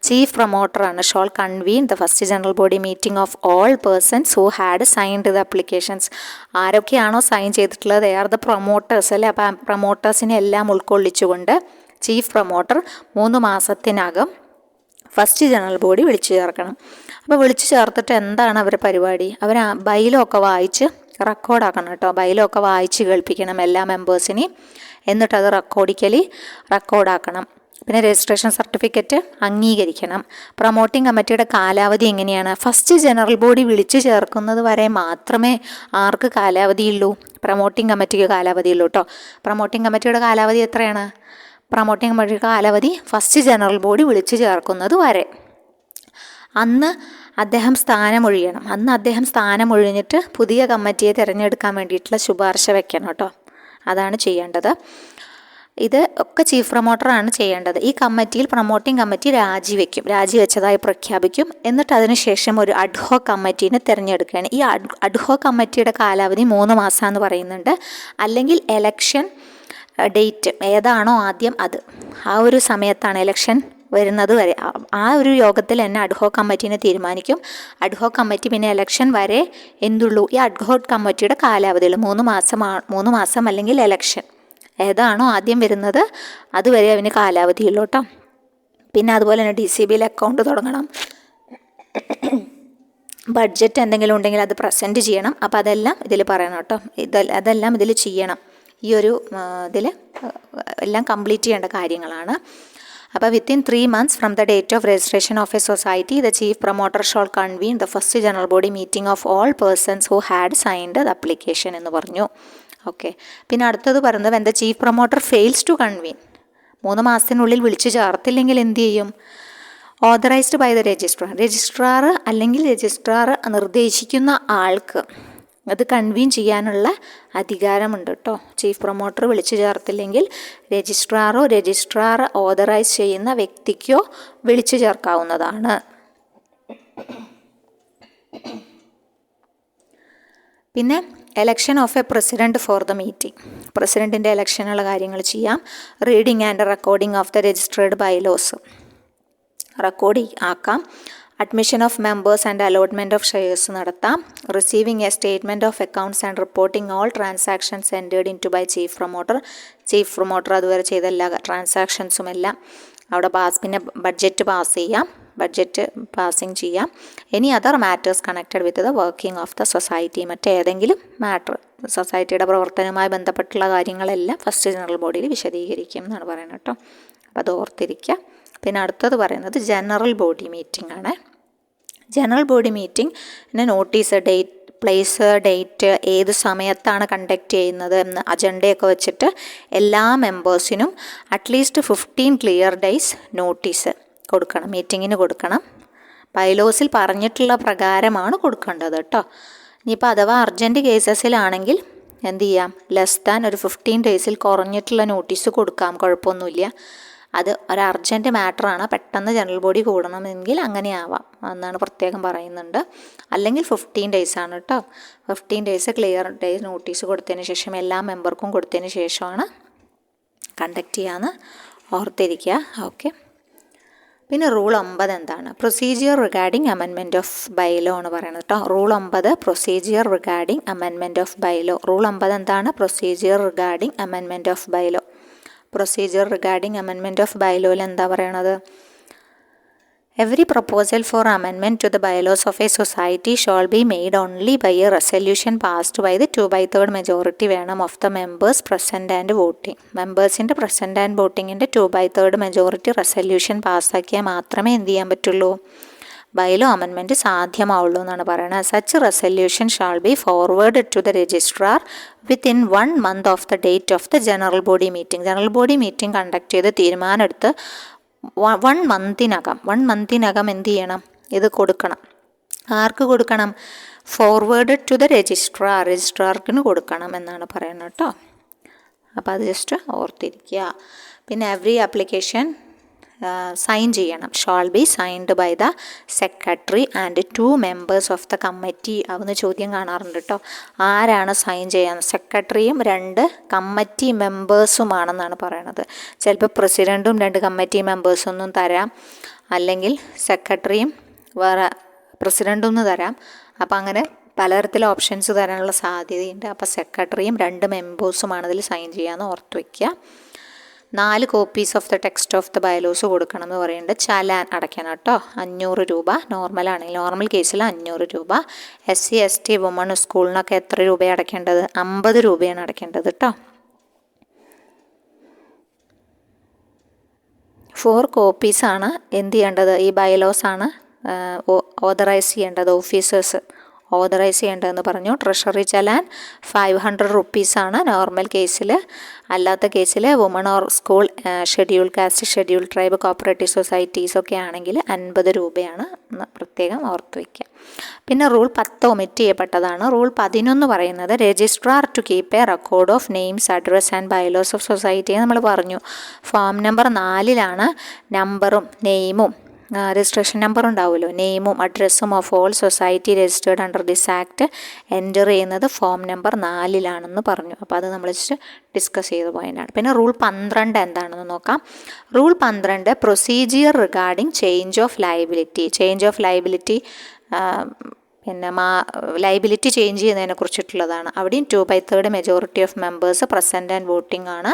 ചീഫ് പ്രൊമോട്ടറാണ്. Shall convene the first general body meeting of all persons who had signed the applications. ആരൊക്കെയാണോ sign ചെയ്തിട്ടുള്ളത്, ദേ ആർ ദ പ്രൊമോട്ടേഴ്സ് അല്ലേ. അപ്പോൾ പ്രൊമോട്ടേഴ്സിനെ എല്ലാം ഉൾക്കൊള്ളിച്ചുകൊണ്ട് chief promoter 3 മാസത്തിനകം ഫസ്റ്റ് ജനറൽ ബോഡി വിളിച്ചു ചേർക്കണം. അപ്പോൾ വിളിച്ചു ചേർത്തിട്ട് എന്താണ് അവരുടെ പരിപാടി? അവർ ബൈലോ ഒക്കെ വായിച്ച് റെക്കോർഡാക്കണം കേട്ടോ. ബൈലോ ഒക്കെ വായിച്ച് കേൾപ്പിക്കണം എല്ലാ മെമ്പേഴ്സിനെയും. എന്നിട്ടത് റെക്കോർഡാക്കണം. പിന്നെ രജിസ്ട്രേഷൻ സർട്ടിഫിക്കറ്റ് അംഗീകരിക്കണം. പ്രൊമോട്ടിംഗ് കമ്മിറ്റിയുടെ കാലാവധി എങ്ങനെയാണ്? ഫസ്റ്റ് ജനറൽ ബോഡി വിളിച്ചു ചേർക്കുന്നത് വരെ മാത്രമേ ആർക്ക് കാലാവധിയുള്ളൂ? പ്രൊമോട്ടിംഗ് കമ്മിറ്റിക്ക് കാലാവധിയുള്ളൂ കേട്ടോ. പ്രൊമോട്ടിംഗ് കമ്മിറ്റിയുടെ കാലാവധി എത്രയാണ്? പ്രൊമോട്ടിംഗ് കമ്മിറ്റിയുടെ കാലാവധി ഫസ്റ്റ് ജനറൽ ബോഡി വിളിച്ചു ചേർക്കുന്നത് വരെ. അന്ന് അദ്ദേഹം സ്ഥാനമൊഴിയണം. അദ്ദേഹം സ്ഥാനമൊഴിഞ്ഞിട്ട് പുതിയ കമ്മിറ്റിയെ തിരഞ്ഞെടുക്കാൻ വേണ്ടിയിട്ടുള്ള ശുപാർശ വെക്കണം കേട്ടോ. അതാണ് ചെയ്യേണ്ടത്. ഇത് ഒക്കെ ചീഫ് പ്രൊമോട്ടറാണ് ചെയ്യേണ്ടത്. ഈ കമ്മിറ്റിയിൽ പ്രൊമോട്ടിംഗ് കമ്മിറ്റി രാജിവെച്ചതായി പ്രഖ്യാപിക്കും. എന്നിട്ട് അതിനുശേഷം ഒരു അഡ്ഹോക് കമ്മിറ്റീനെ തിരഞ്ഞെടുക്കുകയാണ്. ഈ അഡ്ഹോക് കമ്മിറ്റിയുടെ കാലാവധി 3 മാസമെന്ന് പറയുന്നുണ്ട്. അല്ലെങ്കിൽ എലക്ഷൻ ഡേറ്റ് ഏതാണോ ആദ്യം ആ ഒരു സമയത്താണ് ഇലക്ഷൻ വരുന്നത് വരെ. ആ ഒരു യോഗത്തിൽ തന്നെ അഡ്ഹോക് കമ്മിറ്റീനെ തീരുമാനിക്കും. അഡ്ഹോക് കമ്മിറ്റി പിന്നെ ഇലക്ഷൻ വരെ എന്തുള്ളൂ? ഈ അഡ്ഹോക് കമ്മിറ്റിയുടെ കാലാവധിയിൽ 3 മാസം അല്ലെങ്കിൽ ഇലക്ഷൻ ഏതാണോ ആദ്യം വരുന്നത് അതുവരെ അവന് കാലാവധിയുള്ളൂ കേട്ടോ. പിന്നെ അതുപോലെ തന്നെ DCBയിൽ അക്കൗണ്ട് തുടങ്ങണം. ബഡ്ജറ്റ് എന്തെങ്കിലും ഉണ്ടെങ്കിൽ അത് പ്രസൻറ്റ് ചെയ്യണം. അപ്പോൾ അതെല്ലാം ഇതിൽ പറയണം കേട്ടോ. അതെല്ലാം ഇതിൽ ചെയ്യണം. ഈ ഒരു ഇതിൽ എല്ലാം കംപ്ലീറ്റ് ചെയ്യേണ്ട കാര്യങ്ങളാണ്. അപ്പോൾ within 3 months from the date of registration of a society the chief promoter shall convene the first general body meeting of all persons who had signed the application എന്ന് പറഞ്ഞു. ഓക്കെ. പിന്നെ അടുത്തത് പറയുന്നത് when the chief promoter fails to convene, 3 മാസത്തിനുള്ളിൽ വിളിച്ചു ചേർത്തില്ലെങ്കിൽ എന്ത് ചെയ്യും? ഓതറൈസ്ഡ് ബൈ ദ രജിസ്ട്രാർ അല്ലെങ്കിൽ രജിസ്ട്രാർ നിർദ്ദേശിക്കുന്ന ആൾക്ക് അത് കൺവീൻ ചെയ്യാനുള്ള അധികാരമുണ്ട് കേട്ടോ. ചീഫ് പ്രൊമോട്ടർ വിളിച്ചു ചേർത്തില്ലെങ്കിൽ രജിസ്ട്രാർ ഓതറൈസ് ചെയ്യുന്ന വ്യക്തിക്കോ വിളിച്ചു ചേർക്കാവുന്നതാണ്. പിന്നെ election of a president for the meeting. പ്രസിഡൻറ്റിൻ്റെ എലക്ഷനുള്ള കാര്യങ്ങൾ ചെയ്യാം. Reading and recording of the registered bylaws record ആക്കാം. Admission of members and allotment of shares നടത്താം. Receiving a statement of accounts and reporting all transactions entered into by chief promoter അതുവരെ ചെയ്ത എല്ലാ ട്രാൻസാക്ഷൻസും എല്ലാം അവിടെ പിന്നെ ബഡ്ജറ്റ് പാസിങ് ചെയ്യാം. Any other matters connected with the working of the society. മറ്റേതെങ്കിലും മാറ്റർ സൊസൈറ്റിയുടെ പ്രവർത്തനവുമായി ബന്ധപ്പെട്ടുള്ള കാര്യങ്ങളെല്ലാം ഫസ്റ്റ് ജനറൽ ബോഡിയിൽ വിശദീകരിക്കും എന്നാണ് പറയുന്നത് കേട്ടോ. അപ്പോൾ അത് ഓർത്തിരിക്കുക. പിന്നെ അടുത്തത് പറയുന്നത് ജനറൽ ബോഡി മീറ്റിംഗ് ആണ്. General body meeting notice, date ഏത് സമയത്താണ് കണ്ടക്ട് ചെയ്യുന്നത് എന്ന് അജണ്ടയൊക്കെ വെച്ചിട്ട് എല്ലാ മെമ്പേഴ്സിനും അറ്റ്ലീസ്റ്റ് 15 ക്ലിയർ ഡേയ്സ് നോട്ടീസ് കൊടുക്കണം, മീറ്റിങ്ങിന് കൊടുക്കണം. ബൈലോസിൽ പറഞ്ഞിട്ടുള്ള പ്രകാരമാണ് കൊടുക്കേണ്ടത് കേട്ടോ. ഇനിയിപ്പോൾ അഥവാ അർജൻറ്റ് കേസസിലാണെങ്കിൽ എന്ത് ചെയ്യാം? ലെസ് ദാൻ ഒരു 15 ഡേയ്സിൽ കുറഞ്ഞിട്ടുള്ള നോട്ടീസ് കൊടുക്കാം, കുഴപ്പമൊന്നുമില്ല. അത് ഒരു അർജൻറ്റ് മാറ്ററാണ്, പെട്ടെന്ന് ജനറൽ ബോഡി കൂടണമെങ്കിൽ അങ്ങനെ ആവാം എന്നാണ് പ്രത്യേകം പറയുന്നുണ്ട്. അല്ലെങ്കിൽ 15 ഡേയ്സ് ആണ് കേട്ടോ. 15 ഡേയ്സ് ക്ലിയർ ഡേയ്സ് നോട്ടീസ് കൊടുത്തതിന് ശേഷം എല്ലാ മെമ്പർക്കും കൊടുത്തതിന് ശേഷമാണ് കണ്ടക്ട് ചെയ്യാമെന്ന് ഓർത്തിരിക്കുക. ഓക്കെ. പിന്നെ റൂൾ 9 എന്താണ്? Procedure regarding amendment of bylaw ആണ് പറയുന്നത് കേട്ടോ. Rule 9 procedure regarding amendment of bylaw. Rule 9 എന്താണ്? Procedure regarding amendment of bylaw. Procedure regarding amendment of ബൈലോയിൽ എന്താ പറയണത്? Every proposal for amendment to the bylaws of a society shall be made only by a resolution passed by the 2/3 majority വേണം of the members present and voting. മെമ്പേഴ്സിൻ്റെ present and വോട്ടിങ്ങിൻ്റെ 2/3 majority resolution പാസ്സാക്കിയാൽ മാത്രമേ എന്ത് ചെയ്യാൻ പറ്റുള്ളൂ? Bylaw amendment സാധ്യമാവുള്ളൂ എന്നാണ് പറയുന്നത്. Such resolution shall be forward to the registrar within 1 month of the date of the general body meeting. General body meeting conduct ചെയ്ത് തീരുമാനമെടുത്ത് 1 monthനകം എന്ത് ചെയ്യണം? ഇത് കൊടുക്കണം. ആർക്ക് കൊടുക്കണം? ഫോർവേഡ് ടു ദ രജിസ്ട്രാർക്കിന് കൊടുക്കണം എന്നാണ് പറയുന്നത് കേട്ടോ. അപ്പോൾ അത് ജസ്റ്റ് ഓർത്തിരിക്കുക. പിന്നെ എവറി ആപ്ലിക്കേഷൻ സൈൻ ചെയ്യണം. Shall be signed by the secretary and 2 members of the committee. അതൊന്ന് ചോദ്യം കാണാറുണ്ട് കേട്ടോ. ആരാണ് സൈൻ ചെയ്യാൻ? സെക്രട്ടറിയും 2 കമ്മിറ്റി മെമ്പേഴ്സുമാണെന്നാണ് പറയണത്. ചിലപ്പോൾ പ്രസിഡൻറ്റും 2 കമ്മിറ്റി മെമ്പേഴ്സൊന്നും തരാം, അല്ലെങ്കിൽ സെക്രട്ടറിയും വേറെ പ്രസിഡൻറ്റും തരാം. അപ്പോൾ അങ്ങനെ പലതരത്തിലും ഓപ്ഷൻസ് തരാനുള്ള സാധ്യതയുണ്ട്. അപ്പോൾ സെക്രട്ടറിയും 2 മെമ്പേഴ്സുമാണ് അതിൽ സൈൻ ചെയ്യാമെന്ന് ഓർത്ത് വയ്ക്കുക. 4 copies of the text of the bylaws കൊടുക്കണം എന്ന് പറയുന്നുണ്ട്. ചലാൻ അടയ്ക്കണം കേട്ടോ. 500 രൂപ നോർമലാണെങ്കിൽ, നോർമൽ കേസിൽ 500 രൂപ. SC ST വുമൺ സ്കൂളിനൊക്കെ എത്ര രൂപയാണ് അടയ്ക്കേണ്ടത്? 50 രൂപയാണ് അടയ്ക്കേണ്ടത് കേട്ടോ. 4 കോപ്പീസാണ് എന്ത് ചെയ്യേണ്ടത്? ഈ ബയലോസാണ് ഓതറൈസ് ചെയ്യേണ്ടത്, ഓഫീസേഴ്സ് ഓതറൈസ് ചെയ്യേണ്ടതെന്ന് പറഞ്ഞു. ട്രഷറി ചലാൻ 500 റുപ്പീസാണ് നോർമൽ കേസിൽ. അല്ലാത്ത കേസിൽ woman or school, schedule caste, schedule tribe, cooperative societies ഒക്കെ ആണെങ്കിൽ 50 രൂപയാണ് എന്ന് പ്രത്യേകം ഓർത്ത് വയ്ക്കുക. പിന്നെ റൂൾ 10 ഒമിറ്റ് ചെയ്യപ്പെട്ടതാണ്. റൂൾ 11 പറയുന്നത് registrar to keep A record of names, address and bylaws of society നമ്മൾ പറഞ്ഞു. ഫോം നമ്പർ 4 നമ്പറും നെയിമും രജിസ്ട്രേഷൻ നമ്പർ ഉണ്ടാവുമല്ലോ, നെയിമും അഡ്രസ്സും of all society registered under this act enter ചെയ്യുന്നത് ഫോം നമ്പർ 4 പറഞ്ഞു. അപ്പോൾ അത് നമ്മൾ ഡിസ്കസ് ചെയ്ത പോയിൻ്റാണ്. പിന്നെ റൂൾ 12 എന്താണെന്ന് നോക്കാം. Rule 12 procedure regarding change of liability. Change of liability പിന്നെ ലയബിലിറ്റി ചേഞ്ച് ചെയ്യുന്നതിനെ കുറിച്ചിട്ടുള്ളതാണ്. അവിടെയും 2/3 majority of members present and voting ആണ്.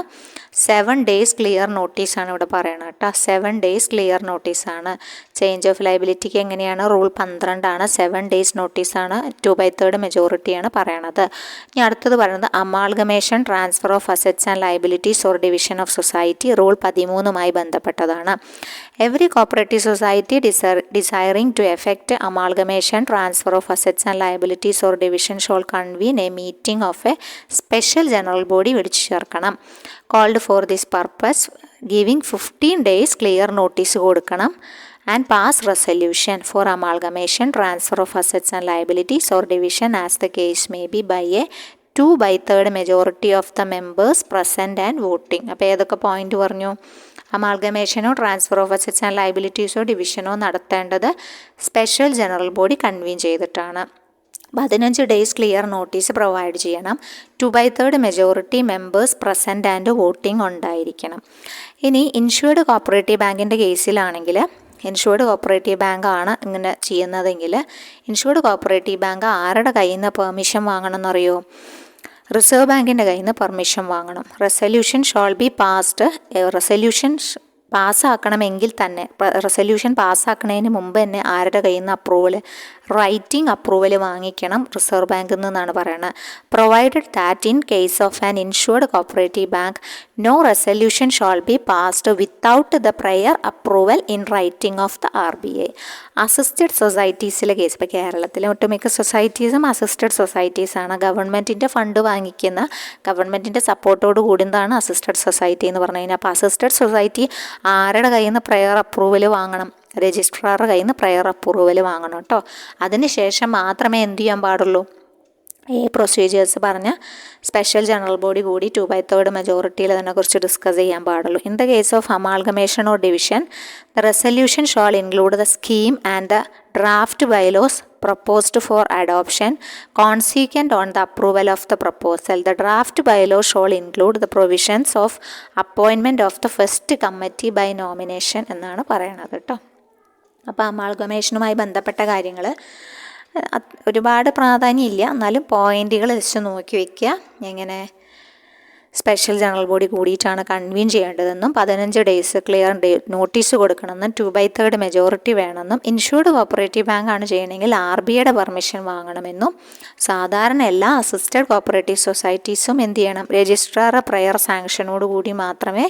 7 days ക്ലിയർ നോട്ടീസാണ് ഇവിടെ പറയണത് കേട്ടോ. 7 days ക്ലിയർ നോട്ടീസാണ്. ചേഞ്ച് ഓഫ് ലയബിലിറ്റിക്ക് എങ്ങനെയാണ്? റൂൾ 12 ആണ്. 7 days നോട്ടീസാണ്. 2/3 മെജോറിറ്റിയാണ് പറയണത്. ഇനി അടുത്തത് പറയുന്നത് amalgamation, transfer of assets and liabilities or division of society. Rule 13 ബന്ധപ്പെട്ടതാണ്. Every cooperative society desiring to effect amalgamation, transfer of assets and liabilities or division shall convene a meeting of a special general body വിളിച്ചു ചേർക്കണം. called for this purpose, giving 15 days clear notice കൊടുക്കണം. and pass resolution for amalgamation, transfer of assets and liabilities or division as the case may be by a 2/3 majority of the members present and voting. അപ്പോൾ ഏതൊക്കെ point പറഞ്ഞു? അമാൾഗമേഷനോ transfer of assets and ലയബിലിറ്റീസോ ഡിവിഷനോ നടത്തേണ്ടത് special general body convene ചെയ്തിട്ടാണ്. 15 days clear notice provide ചെയ്യണം. 2/3 majority members present and voting ഉണ്ടായിരിക്കണം. ഇനി insured cooperative ബാങ്കിൻ്റെ കേസിലാണെങ്കിൽ, insured cooperative bank ആണ് ഇങ്ങനെ ചെയ്യുന്നതെങ്കിൽ, ഇൻഷുർഡ് കോപ്പറേറ്റീവ് ബാങ്ക് ആരുടെ കയ്യിൽ നിന്ന് പെർമിഷൻ വാങ്ങണം എന്നറിയോ? റിസർവ് ബാങ്കിൻ്റെ കയ്യിൽ നിന്ന് പെർമിഷൻ വാങ്ങണം. Resolution shall be passed. Resolution പാസ്സാക്കണമെങ്കിൽ തന്നെ, റെസൊല്യൂഷൻ പാസ്സാക്കുന്നതിന് മുമ്പ് തന്നെ ആരുടെ കയ്യിൽ നിന്ന് അപ്രൂവൽ? റൈറ്റിംഗ് അപ്രൂവൽ വാങ്ങിക്കണം റിസർവ് ബാങ്കിൽ നിന്നാണ് പറയുന്നത്. Provided that in case of an insured cooperative bank no resolution shall be passed without the prior approval in writing of the RBI. Assisted സൊസൈറ്റീസിലെ കേസ്, ഇപ്പോൾ കേരളത്തിലെ ഒട്ടുമിക്ക സൊസൈറ്റീസും അസിസ്റ്റഡ് സൊസൈറ്റീസാണ്. ഗവൺമെൻറ്റിൻ്റെ ഫണ്ട് വാങ്ങിക്കുന്ന, ഗവൺമെൻറ്റിൻ്റെ സപ്പോർട്ടോട് കൂടുന്നതാണ് അസിസ്റ്റഡ് സൊസൈറ്റി എന്ന് പറഞ്ഞു കഴിഞ്ഞാൽ. അപ്പോൾ അസിസ്റ്റഡ് സൊസൈറ്റി ആരുടെ കയ്യിൽ നിന്ന് പ്രയർ അപ്രൂവൽ വാങ്ങണം? രജിസ്ട്രാറുടെ കയ്യിൽ നിന്ന് പ്രയർ അപ്രൂവൽ വാങ്ങണം കേട്ടോ. അതിന് ശേഷം മാത്രമേ എന്ത് ചെയ്യാൻ പാടുള്ളൂ? ഈ പ്രൊസീജിയേഴ്സ് പറഞ്ഞ സ്പെഷ്യൽ ജനറൽ ബോഡി കൂടി 2/3 മെജോറിറ്റിയിൽ അതിനെക്കുറിച്ച് ഡിസ്കസ് ചെയ്യാൻ പാടുള്ളൂ. In the case of അമാൾഗമേഷൻ or division, the resolution shawl include the scheme and the draft bylaws proposed for adoption consequent on the approval of the proposal. The draft bylaw shall include the provisions of appointment of the first committee by nomination എന്നാണ് പറയണത് കേട്ടോ. അപ്പോൾ അമാൾഗമേഷനുമായി ബന്ധപ്പെട്ട കാര്യങ്ങൾ ഒരുപാട് പ്രാധാന്യമില്ല, എന്നാലും പോയിന്റുകൾ വെച്ച് നോക്കി വയ്ക്കുക. എങ്ങനെ സ്പെഷ്യൽ ജനറൽ ബോഡി കൂടിയിട്ടാണ് കൺവീൻ ചെയ്യേണ്ടതെന്നും 15 days ക്ലിയർ നോട്ടീസ് കൊടുക്കണമെന്നും 2/3 മെജോറിറ്റി വേണമെന്നും ഇൻഷുർഡ് കോപ്പറേറ്റീവ് ബാങ്ക് ആണ് ചെയ്യണമെങ്കിൽ RBIയുടെ പെർമിഷൻ വാങ്ങണമെന്നും സാധാരണ എല്ലാ അസിസ്റ്റഡ് കോപ്പറേറ്റീവ് സൊസൈറ്റീസും എന്ത് ചെയ്യണം? രജിസ്ട്രാർ പ്രയർ സാങ്ഷനോട് കൂടി മാത്രമേ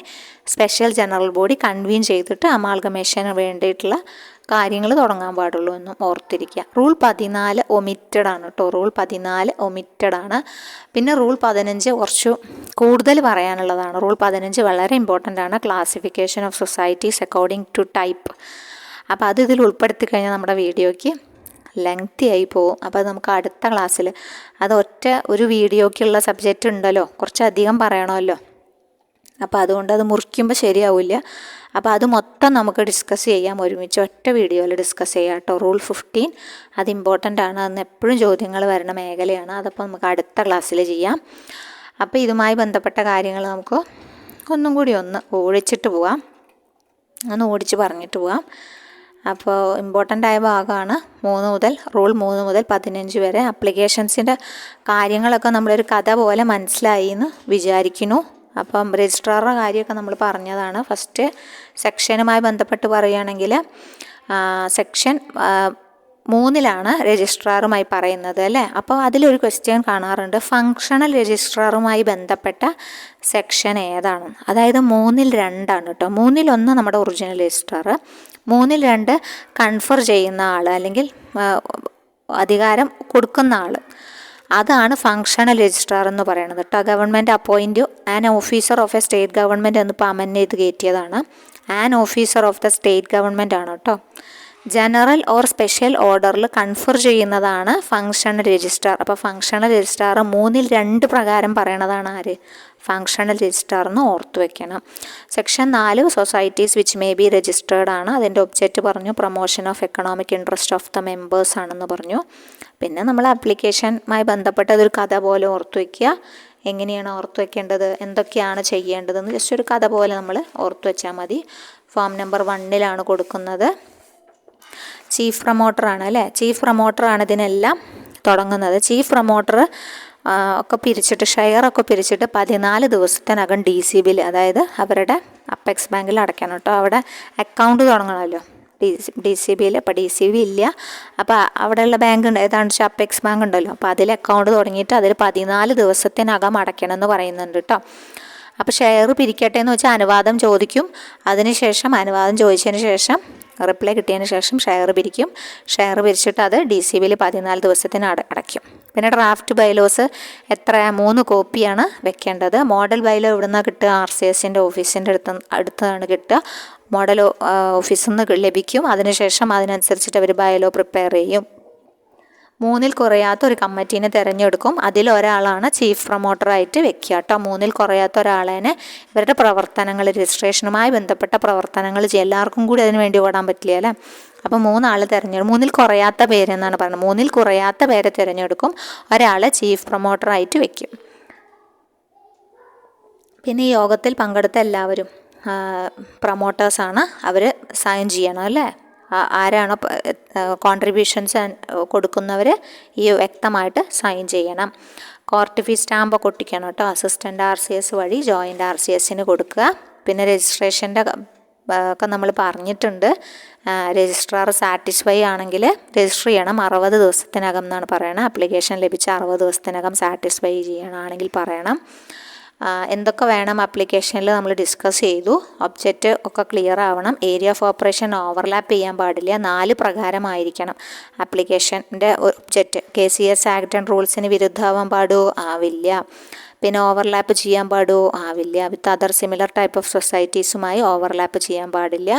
സ്പെഷ്യൽ ജനറൽ ബോഡി കൺവീൻ ചെയ്തിട്ട് അമാൾഗമേഷന് വേണ്ടിയിട്ടുള്ള കാര്യങ്ങൾ തുടങ്ങാൻ പാടുള്ളൂ എന്നും ഓർത്തിരിക്കുക. റൂൾ 14 ഒമിറ്റഡ് ആണ് കേട്ടോ. റൂൾ 14 ഒമിറ്റഡ് ആണ്. പിന്നെ റൂൾ 15 കുറച്ച് കൂടുതൽ പറയാനുള്ളതാണ്. റൂൾ 15 വളരെ ഇമ്പോർട്ടൻ്റ് ആണ്. Classification of societies according to type. അപ്പോൾ അത് ഇതിൽ ഉൾപ്പെടുത്തി കഴിഞ്ഞാൽ നമ്മുടെ വീഡിയോയ്ക്ക് ലെങ്തി ആയി പോകും. അപ്പോൾ അത് നമുക്ക് അടുത്ത ക്ലാസ്സിൽ, അത് ഒരു വീഡിയോയ്ക്കുള്ള സബ്ജക്റ്റ് ഉണ്ടല്ലോ, കുറച്ചധികം പറയണമല്ലോ. അപ്പോൾ അതുകൊണ്ട് അത് മുറിക്കുമ്പോൾ ശരിയാവില്ല. അപ്പോൾ അത് മൊത്തം നമുക്ക് ഡിസ്കസ് ചെയ്യാം, ഒരുമിച്ച് ഒറ്റ വീഡിയോയിൽ ഡിസ്കസ് ചെയ്യാം കേട്ടോ. റൂൾ 15 അത് ഇമ്പോർട്ടൻ്റ് ആണ്, അന്ന് എപ്പോഴും ചോദ്യങ്ങൾ വരുന്ന മേഖലയാണ്. അതപ്പോൾ നമുക്ക് അടുത്ത ക്ലാസ്സിൽ ചെയ്യാം. അപ്പോൾ ഇതുമായി ബന്ധപ്പെട്ട കാര്യങ്ങൾ നമുക്ക് ഒന്നും കൂടി ഒന്ന് ഓടിച്ചിട്ട് പോവാം, ഓടിച്ച് പറഞ്ഞിട്ട് പോവാം. അപ്പോൾ ഇമ്പോർട്ടൻ്റ് ആയ ഭാഗമാണ് റൂൾ 3 മുതൽ 15 വരെ. ആപ്ലിക്കേഷൻസിൻ്റെ കാര്യങ്ങളൊക്കെ നമ്മളൊരു കഥ പോലെ മനസ്സിലായി എന്ന് വിചാരിക്കുന്നു. അപ്പം രജിസ്ട്രാറുടെ കാര്യമൊക്കെ നമ്മൾ പറഞ്ഞതാണ്. ഫസ്റ്റ് സെക്ഷനുമായി ബന്ധപ്പെട്ട് പറയുകയാണെങ്കിൽ സെക്ഷൻ 3 രജിസ്ട്രാറുമായി പറയുന്നത് അല്ലേ. അപ്പോൾ അതിലൊരു ക്വസ്റ്റ്യൻ കാണാറുണ്ട്, ഫങ്ഷണൽ രജിസ്ട്രാറുമായി ബന്ധപ്പെട്ട സെക്ഷൻ ഏതാണ്. അതായത് 3-2 കേട്ടോ. 3-1 നമ്മുടെ ഒറിജിനൽ രജിസ്ട്രാർ, 3-2 കൺഫർ ചെയ്യുന്ന ആൾ അല്ലെങ്കിൽ അധികാരം കൊടുക്കുന്ന ആൾ, അതാണ് ഫങ്ഷണൽ രജിസ്ട്രാർ എന്ന് പറയുന്നത് കേട്ടോ. Government appoint an officer of a state government എന്നിപ്പോൾ അമെൻഡ് ചെയ്ത് കയറ്റിയതാണ്. An officer of the state government ആണ് കേട്ടോ. ജനറൽ ഓർ സ്പെഷ്യൽ ഓർഡറിൽ കൺഫർ ചെയ്യുന്നതാണ് ഫങ്ഷണൽ രജിസ്ട്രാർ. അപ്പോൾ ഫങ്ഷണൽ രജിസ്ട്രാർ 3-2 പ്രകാരം പറയണതാണ് ആര്, ഫങ്ഷണൽ രജിസ്ട്രാർ എന്ന് ഓർത്തു വെക്കണം. Section 4 societies which may be registered ആണ്. അതിൻ്റെ ഒബ്ജക്റ്റ് പറഞ്ഞു promotion of economic interest of the members ആണെന്ന് പറഞ്ഞു. പിന്നെ നമ്മൾ ആപ്ലിക്കേഷനുമായി ബന്ധപ്പെട്ട അതൊരു കഥ പോലെ ഓർത്തു വയ്ക്കുക. എങ്ങനെയാണ് ഓർത്തു വയ്ക്കേണ്ടത്, എന്തൊക്കെയാണ് ചെയ്യേണ്ടതെന്ന് ജസ്റ്റ് ഒരു കഥ പോലെ നമ്മൾ ഓർത്തു വെച്ചാൽ മതി. ഫോം നമ്പർ 1 കൊടുക്കുന്നത്. ചീഫ് പ്രൊമോട്ടറാണ് അല്ലേ. ചീഫ് പ്രൊമോട്ടറാണ് ഇതിനെല്ലാം തുടങ്ങുന്നത്. ചീഫ് പ്രൊമോട്ടർ ഒക്കെ പിരിച്ചിട്ട്, ഷെയറൊക്കെ പിരിച്ചിട്ട് 14 ദിവസത്തിനകം DCBയിൽ, അതായത് അവരുടെ അപ്പെക്സ് ബാങ്കിൽ അടയ്ക്കണം കേട്ടോ. അവിടെ അക്കൗണ്ട് തുടങ്ങണമല്ലോ DCBയിൽ. അപ്പോൾ DCB ഇല്ല, അപ്പോൾ അവിടെയുള്ള ബാങ്ക് ഉണ്ട്, ഏതാണെന്ന് വെച്ചാൽ അപ്പെക്സ് ബാങ്ക് ഉണ്ടല്ലോ. അപ്പോൾ അതിൽ അക്കൗണ്ട് തുടങ്ങിയിട്ട് അതിൽ 14 ദിവസത്തിനകം അടയ്ക്കണം എന്ന് പറയുന്നുണ്ട് കേട്ടോ. അപ്പോൾ ഷെയർ പിരിക്കട്ടെ എന്ന് വെച്ചാൽ അനുവാദം ചോദിക്കും. അതിനുശേഷം അനുവാദം ചോദിച്ചതിന് ശേഷം റിപ്ലൈ കിട്ടിയതിന് ശേഷം ഷെയർ പിരിക്കും. ഷെയർ പിരിച്ചിട്ട് അത് DCBയിൽ 14 ദിവസത്തിന് അടയ്ക്കും. പിന്നെ ഡ്രാഫ്റ്റ് ബൈലോസ് 3 കോപ്പിയാണ് വെക്കേണ്ടത്. മോഡൽ ബൈലോ എവിടെ നിന്നാണ് കിട്ടുക, RCSൻ്റെ ഓഫീസിൻ്റെ അടുത്താണ് കിട്ടുക. മോഡൽ ഓഫീസിൽ നിന്ന് ലഭിക്കും. അതിനുശേഷം അതിനനുസരിച്ചിട്ട് അവർ ബൈലോ പ്രിപ്പയർ ചെയ്യും. 3 കുറയാത്ത ഒരു കമ്മിറ്റീനെ തിരഞ്ഞെടുക്കും. അതിലൊരാളാണ് ചീഫ് പ്രൊമോട്ടറായിട്ട് വെക്കുക കേട്ടോ. 3 കുറയാത്ത ഒരാളേനെ ഇവരുടെ പ്രവർത്തനങ്ങൾ, രജിസ്ട്രേഷനുമായി ബന്ധപ്പെട്ട പ്രവർത്തനങ്ങൾ ചെയ്യും. എല്ലാവർക്കും കൂടി അതിന് വേണ്ടി ഓടാൻ പറ്റില്ല അല്ലേ. അപ്പോൾ 3 ആൾ തിരഞ്ഞെടുക്കും. 3 കുറയാത്ത പേരെന്നാണ് പറയുന്നത്. 3 കുറയാത്ത പേരെ തിരഞ്ഞെടുക്കും, ഒരാളെ ചീഫ് പ്രൊമോട്ടറായിട്ട് വെക്കും. പിന്നെ ഈ യോഗത്തിൽ പങ്കെടുത്ത എല്ലാവരും പ്രൊമോട്ടേഴ്സാണ്, അവർ സൈൻ ചെയ്യണം അല്ലേ. ആരാണോ കോൺട്രിബ്യൂഷൻസ് കൊടുക്കുന്നവർ ഈ വ്യക്തമായിട്ട് സൈൻ ചെയ്യണം. കോർട്ട് ഫീസ് സ്റ്റാമ്പൊക്കെ ഒട്ടിക്കണം കേട്ടോ. അസിസ്റ്റൻ്റ് RCS വഴി ജോയിൻ്റ് RCSന് കൊടുക്കുക. പിന്നെ രജിസ്ട്രേഷൻ്റെ ഒക്കെ നമ്മൾ പറഞ്ഞിട്ടുണ്ട്. രജിസ്ട്രാർ സാറ്റിസ്ഫൈ ആണെങ്കിൽ രജിസ്റ്റർ ചെയ്യണം 60 ദിവസത്തിനകം എന്നാണ് പറയണത്. ആപ്ലിക്കേഷൻ ലഭിച്ച 60 ദിവസത്തിനകം സാറ്റിസ്ഫൈ ചെയ്യണമെങ്കിൽ പറയണം. എന്തൊക്കെ വേണം ആപ്ലിക്കേഷനിൽ നമ്മൾ ഡിസ്കസ് ചെയ്തു. ഒബ്ജക്റ്റ് ഒക്കെ ക്ലിയർ ആവണം. ഏരിയ ഓഫ് ഓപ്പറേഷൻ ഓവർലാപ്പ് ചെയ്യാൻ പാടില്ല. 4 പ്രകാരമായിരിക്കണം ആപ്ലിക്കേഷൻ്റെ ഒബ്ജക്റ്റ്. KCS ആക്ട് ആൻഡ് റൂൾസിന് വിരുദ്ധമാവാൻ പാടുമോ, ആവില്ല. പിന്നെ ഓവർലാപ്പ് ചെയ്യാൻ പാടുമോ, ആവില്ല. With other similar type of സൊസൈറ്റീസുമായി ഓവർലാപ്പ് ചെയ്യാൻ പാടില്ല.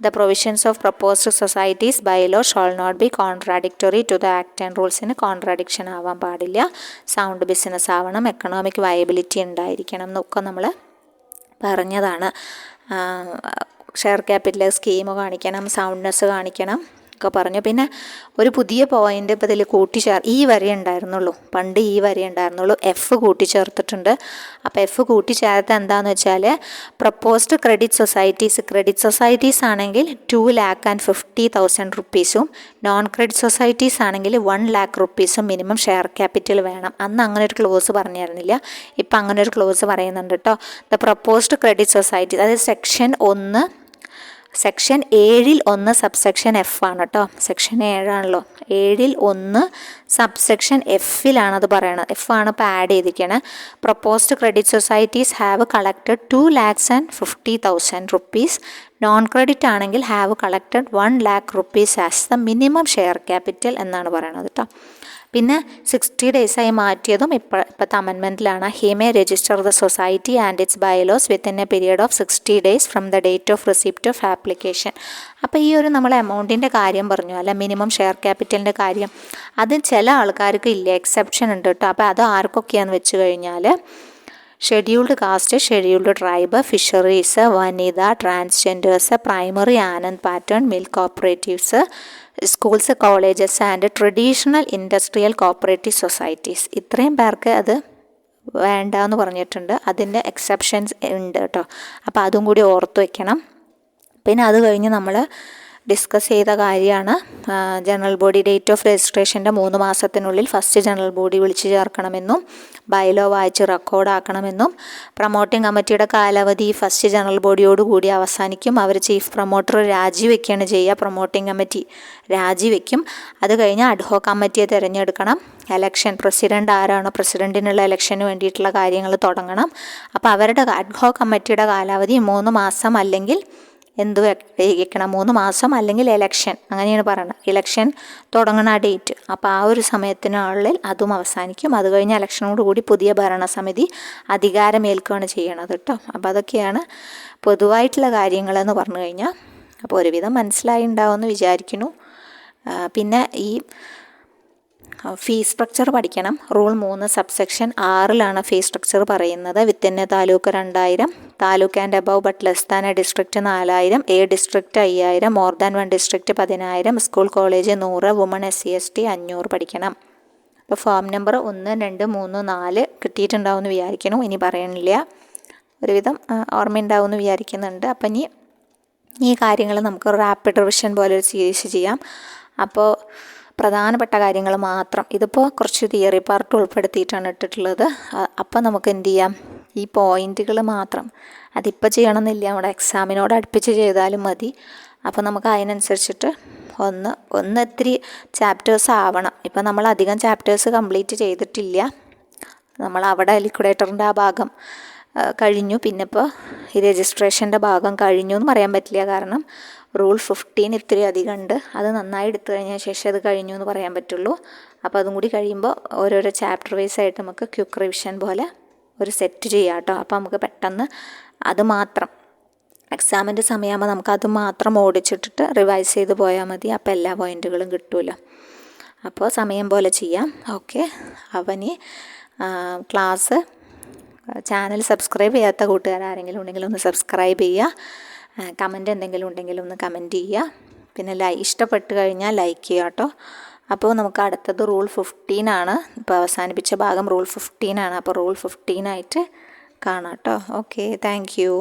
The provisions of proposed societies by law shall not be contradictory to the act and റൂൾസിന് കോൺട്രാഡിക്ഷൻ ആവാൻ പാടില്ല. സൗണ്ട് ബിസിനസ് ആവണം. എക്കണോമിക് വയബിലിറ്റി ഉണ്ടായിരിക്കണം എന്നൊക്കെ നമ്മൾ പറഞ്ഞതാണ്. ഷെയർ ക്യാപിറ്റൽ സ്കീം കാണിക്കണം, സൗണ്ട്നെസ് കാണിക്കണം ഒക്കെ പറഞ്ഞു. പിന്നെ ഒരു പുതിയ പോയിൻ്റ് ഇപ്പോൾ ഇതിൽ ഈ വരെ ഉണ്ടായിരുന്നുള്ളൂ, പണ്ട് ഈ വരെ ഉണ്ടായിരുന്നുള്ളൂ. F കൂട്ടിച്ചേർത്തിട്ടുണ്ട്. അപ്പോൾ F കൂട്ടിച്ചേർത്ത് എന്താണെന്ന് വെച്ചാൽ പ്രപ്പോസ്ഡ് ക്രെഡിറ്റ് സൊസൈറ്റീസ് ആണെങ്കിൽ 2,50,000 റുപ്പീസും നോൺ ക്രെഡിറ്റ് സൊസൈറ്റീസ് ആണെങ്കിൽ 1,00,000 റുപ്പീസും മിനിമം ഷെയർ ക്യാപിറ്റൽ വേണം. അന്ന് അങ്ങനെ ഒരു ക്ലോസ് പറഞ്ഞിരുന്നില്ല, ഇപ്പം അങ്ങനെ ഒരു ക്ലോസ് പറയുന്നുണ്ട് കേട്ടോ. ദ പ്രപ്പോസ്ഡ് ക്രെഡിറ്റ് സൊസൈറ്റീസ്, അതായത് സെക്ഷൻ 7 സബ്സെക്ഷൻ F ആണ് കേട്ടോ. സെക്ഷൻ 7 7 സബ്സെക്ഷൻ Fലാണ് അത് പറയണത്. F ആണ് ഇപ്പോൾ ആഡ് ചെയ്തിരിക്കുന്നത്. Proposed credit societies have collected 2,50,000 rupees. Non credit ആണെങ്കിൽ have collected 1,00,000 rupees as the minimum share capital എന്നാണ് പറയണത് കേട്ടോ. പിന്നെ 60 ഡേയ്സായി മാറ്റിയതും ഇപ്പോഴത്തെ അമെൻമെൻറ്റിലാണ്. He may register the society and its bylaws within a period of 60 days from the date of receipt of application. അപ്പോൾ ഈ ഒരു നമ്മൾ എമൗണ്ടിൻ്റെ കാര്യം പറഞ്ഞു, അല്ല മിനിമം ഷെയർ ക്യാപിറ്റലിൻ്റെ കാര്യം, അത് ചില ആൾക്കാർക്ക് ഇല്ല, എക്സെപ്ഷൻ ഉണ്ട് കേട്ടോ. അപ്പോൾ അത് ആർക്കൊക്കെയാണെന്ന് വെച്ച് കഴിഞ്ഞാൽ scheduled caste, scheduled tribe, fisheries, Vanitha, transgenders, primary Anand pattern milk cooperatives, schools, colleges and traditional industrial cooperative societies. ഇത്രയും പേർക്ക് അത് വേണ്ട എന്ന് പറഞ്ഞിട്ടുണ്ട്. അതിൻ്റെ എക്സെപ്ഷൻസ് ഉണ്ട് കേട്ടോ. അപ്പോൾ അതും കൂടി ഓർത്ത് വയ്ക്കണം. പിന്നെ അത് കഴിഞ്ഞ് നമ്മൾ ഡിസ്കസ് ചെയ്ത കാര്യമാണ് ജനറൽ ബോഡി ഡേറ്റ് ഓഫ് രജിസ്ട്രേഷൻ്റെ 3 മാസത്തിനുള്ളിൽ ഫസ്റ്റ് ജനറൽ ബോഡി വിളിച്ചു ചേർക്കണമെന്നും ബൈലോ വായിച്ച് റെക്കോർഡാക്കണമെന്നും പ്രൊമോട്ടിംഗ് കമ്മിറ്റിയുടെ കാലാവധി ഫസ്റ്റ് ജനറൽ ബോഡിയോടുകൂടി അവസാനിക്കും. അവർ ചീഫ് പ്രൊമോട്ടർ രാജിവെക്കുകയാണ് ചെയ്യുക. പ്രൊമോട്ടിംഗ് കമ്മിറ്റി രാജിവെക്കും. അത് കഴിഞ്ഞ് അഡ്ഹോക് കമ്മിറ്റിയെ തിരഞ്ഞെടുക്കണം. എലക്ഷൻ, പ്രസിഡൻ്റ് ആരാണോ പ്രസിഡൻറ്റിനുള്ള ഇലക്ഷന് വേണ്ടിയിട്ടുള്ള കാര്യങ്ങൾ തുടങ്ങണം. അപ്പോൾ അവരുടെ അഡ്ഹോക് കമ്മിറ്റിയുടെ കാലാവധി 3 മാസം അല്ലെങ്കിൽ എന്ത് വയ്ക്കണം, 3 മാസം അല്ലെങ്കിൽ എലക്ഷൻ, അങ്ങനെയാണ് പറയുന്നത്. ഇലക്ഷൻ തുടങ്ങുന്ന ഡേറ്റ്. അപ്പോൾ ആ ഒരു സമയത്തിനുള്ളിൽ അതും അവസാനിക്കും. അത് കഴിഞ്ഞ് ഇലക്ഷനോടുകൂടി പുതിയ ഭരണസമിതി അധികാരമേൽക്കുകയാണ് ചെയ്യണത് കേട്ടോ. അപ്പോൾ അതൊക്കെയാണ് പൊതുവായിട്ടുള്ള കാര്യങ്ങളെന്ന് പറഞ്ഞു കഴിഞ്ഞാൽ. അപ്പോൾ ഒരുവിധം മനസ്സിലായി ഉണ്ടാവുമെന്ന് വിചാരിക്കുന്നു. പിന്നെ ഈ ഫീസ് സ്ട്രക്ചർ പഠിക്കണം. റൂൾ 3 സബ്സെക്ഷൻ 6ലാണ് ഫീസ് സ്ട്രക്ചർ പറയുന്നത്. Within A taluk 2000, taluk and above but less than a district 4000, A district 5000, more than 1 district 10000, school college 100, woman SC/ST 500 പഠിക്കണം. അപ്പോൾ ഫോം നമ്പർ 1, 2, 3, 4 കിട്ടിയിട്ടുണ്ടാവുമെന്ന് വിചാരിക്കുന്നു. ഇനി പറയണില്ല, ഒരുവിധം ഓർമ്മയുണ്ടാവുമെന്ന് വിചാരിക്കുന്നുണ്ട്. അപ്പം ഇനി ഈ കാര്യങ്ങൾ നമുക്ക് റാപ്പിഡ് റിവിഷൻ പോലെ ഒരു സീരീസ് ചെയ്യാം. അപ്പോൾ പ്രധാനപ്പെട്ട കാര്യങ്ങൾ മാത്രം, ഇതിപ്പോൾ കുറച്ച് തിയറി പാർട്ട് ഉൾപ്പെടുത്തിയിട്ടാണ് ഇട്ടിട്ടുള്ളത്. അപ്പോൾ നമുക്ക് എന്ത് ചെയ്യാം, ഈ പോയിൻറ്റുകൾ മാത്രം, അതിപ്പോൾ ചെയ്യണമെന്നില്ല, നമ്മുടെ എക്സാമിനോട് അടുപ്പിച്ച് ചെയ്താലും മതി. അപ്പോൾ നമുക്ക് അതിനനുസരിച്ചിട്ട് ഒന്ന് ഇത്തിരി ചാപ്റ്റേഴ്സ് ആവണം. ഇപ്പം നമ്മൾ അധികം ചാപ്റ്റേഴ്സ് കംപ്ലീറ്റ് ചെയ്തിട്ടില്ല. നമ്മൾ അവിടെ ലിക്വിഡേറ്ററിൻ്റെ ആ ഭാഗം കഴിഞ്ഞു. പിന്നെ ഇപ്പോൾ ഈ രജിസ്ട്രേഷൻ്റെ ഭാഗം കഴിഞ്ഞു എന്ന് പറയാൻ പറ്റില്ല, കാരണം റൂൾ 15 ഇത്തിരി അധികം ഉണ്ട്. അത് നന്നായി എടുത്തു കഴിഞ്ഞാൽ ശേഷം അത് കഴിഞ്ഞു എന്ന് പറയാൻ പറ്റുള്ളൂ. അപ്പോൾ അതും കൂടി കഴിയുമ്പോൾ ഓരോരോ ചാപ്റ്റർ വൈസ് ആയിട്ട് നമുക്ക് ക്വിക്ക് റിവിഷൻ പോലെ ഒരു സെറ്റ് ചെയ്യാം കേട്ടോ. അപ്പോൾ നമുക്ക് പെട്ടെന്ന് അത് മാത്രം എക്സാമിൻ്റെ സമയമാകുമ്പോൾ നമുക്ക് അത് മാത്രം ഓടിച്ചിട്ടിട്ട് റിവൈസ് ചെയ്ത് പോയാൽ മതി. അപ്പോൾ എല്ലാ പോയിൻറ്റുകളും കിട്ടുമല്ലോ. അപ്പോൾ സമയം പോലെ ചെയ്യാം. ഓക്കെ. അവന് ക്ലാസ് ചാനൽ സബ്സ്ക്രൈബ് ചെയ്യാത്ത കൂട്ടുകാരാരെങ്കിലും ഉണ്ടെങ്കിൽ ഒന്ന് സബ്സ്ക്രൈബ് ചെയ്യുക. കമൻറ്റ് എന്തെങ്കിലും ഉണ്ടെങ്കിൽ ഒന്ന് കമൻറ്റ് ചെയ്യുക. പിന്നെ ഇഷ്ടപ്പെട്ട് കഴിഞ്ഞാൽ ലൈക്ക് ചെയ്യുക കേട്ടോ. അപ്പോൾ നമുക്ക് അടുത്തത് റൂൾ 15 ആണ്. ഇപ്പോൾ അവസാനിപ്പിച്ച ഭാഗം റൂൾ 15 ആണ്. അപ്പോൾ റൂൾ 15 ആയിട്ട് കാണാം കേട്ടോ. Okay, thank you.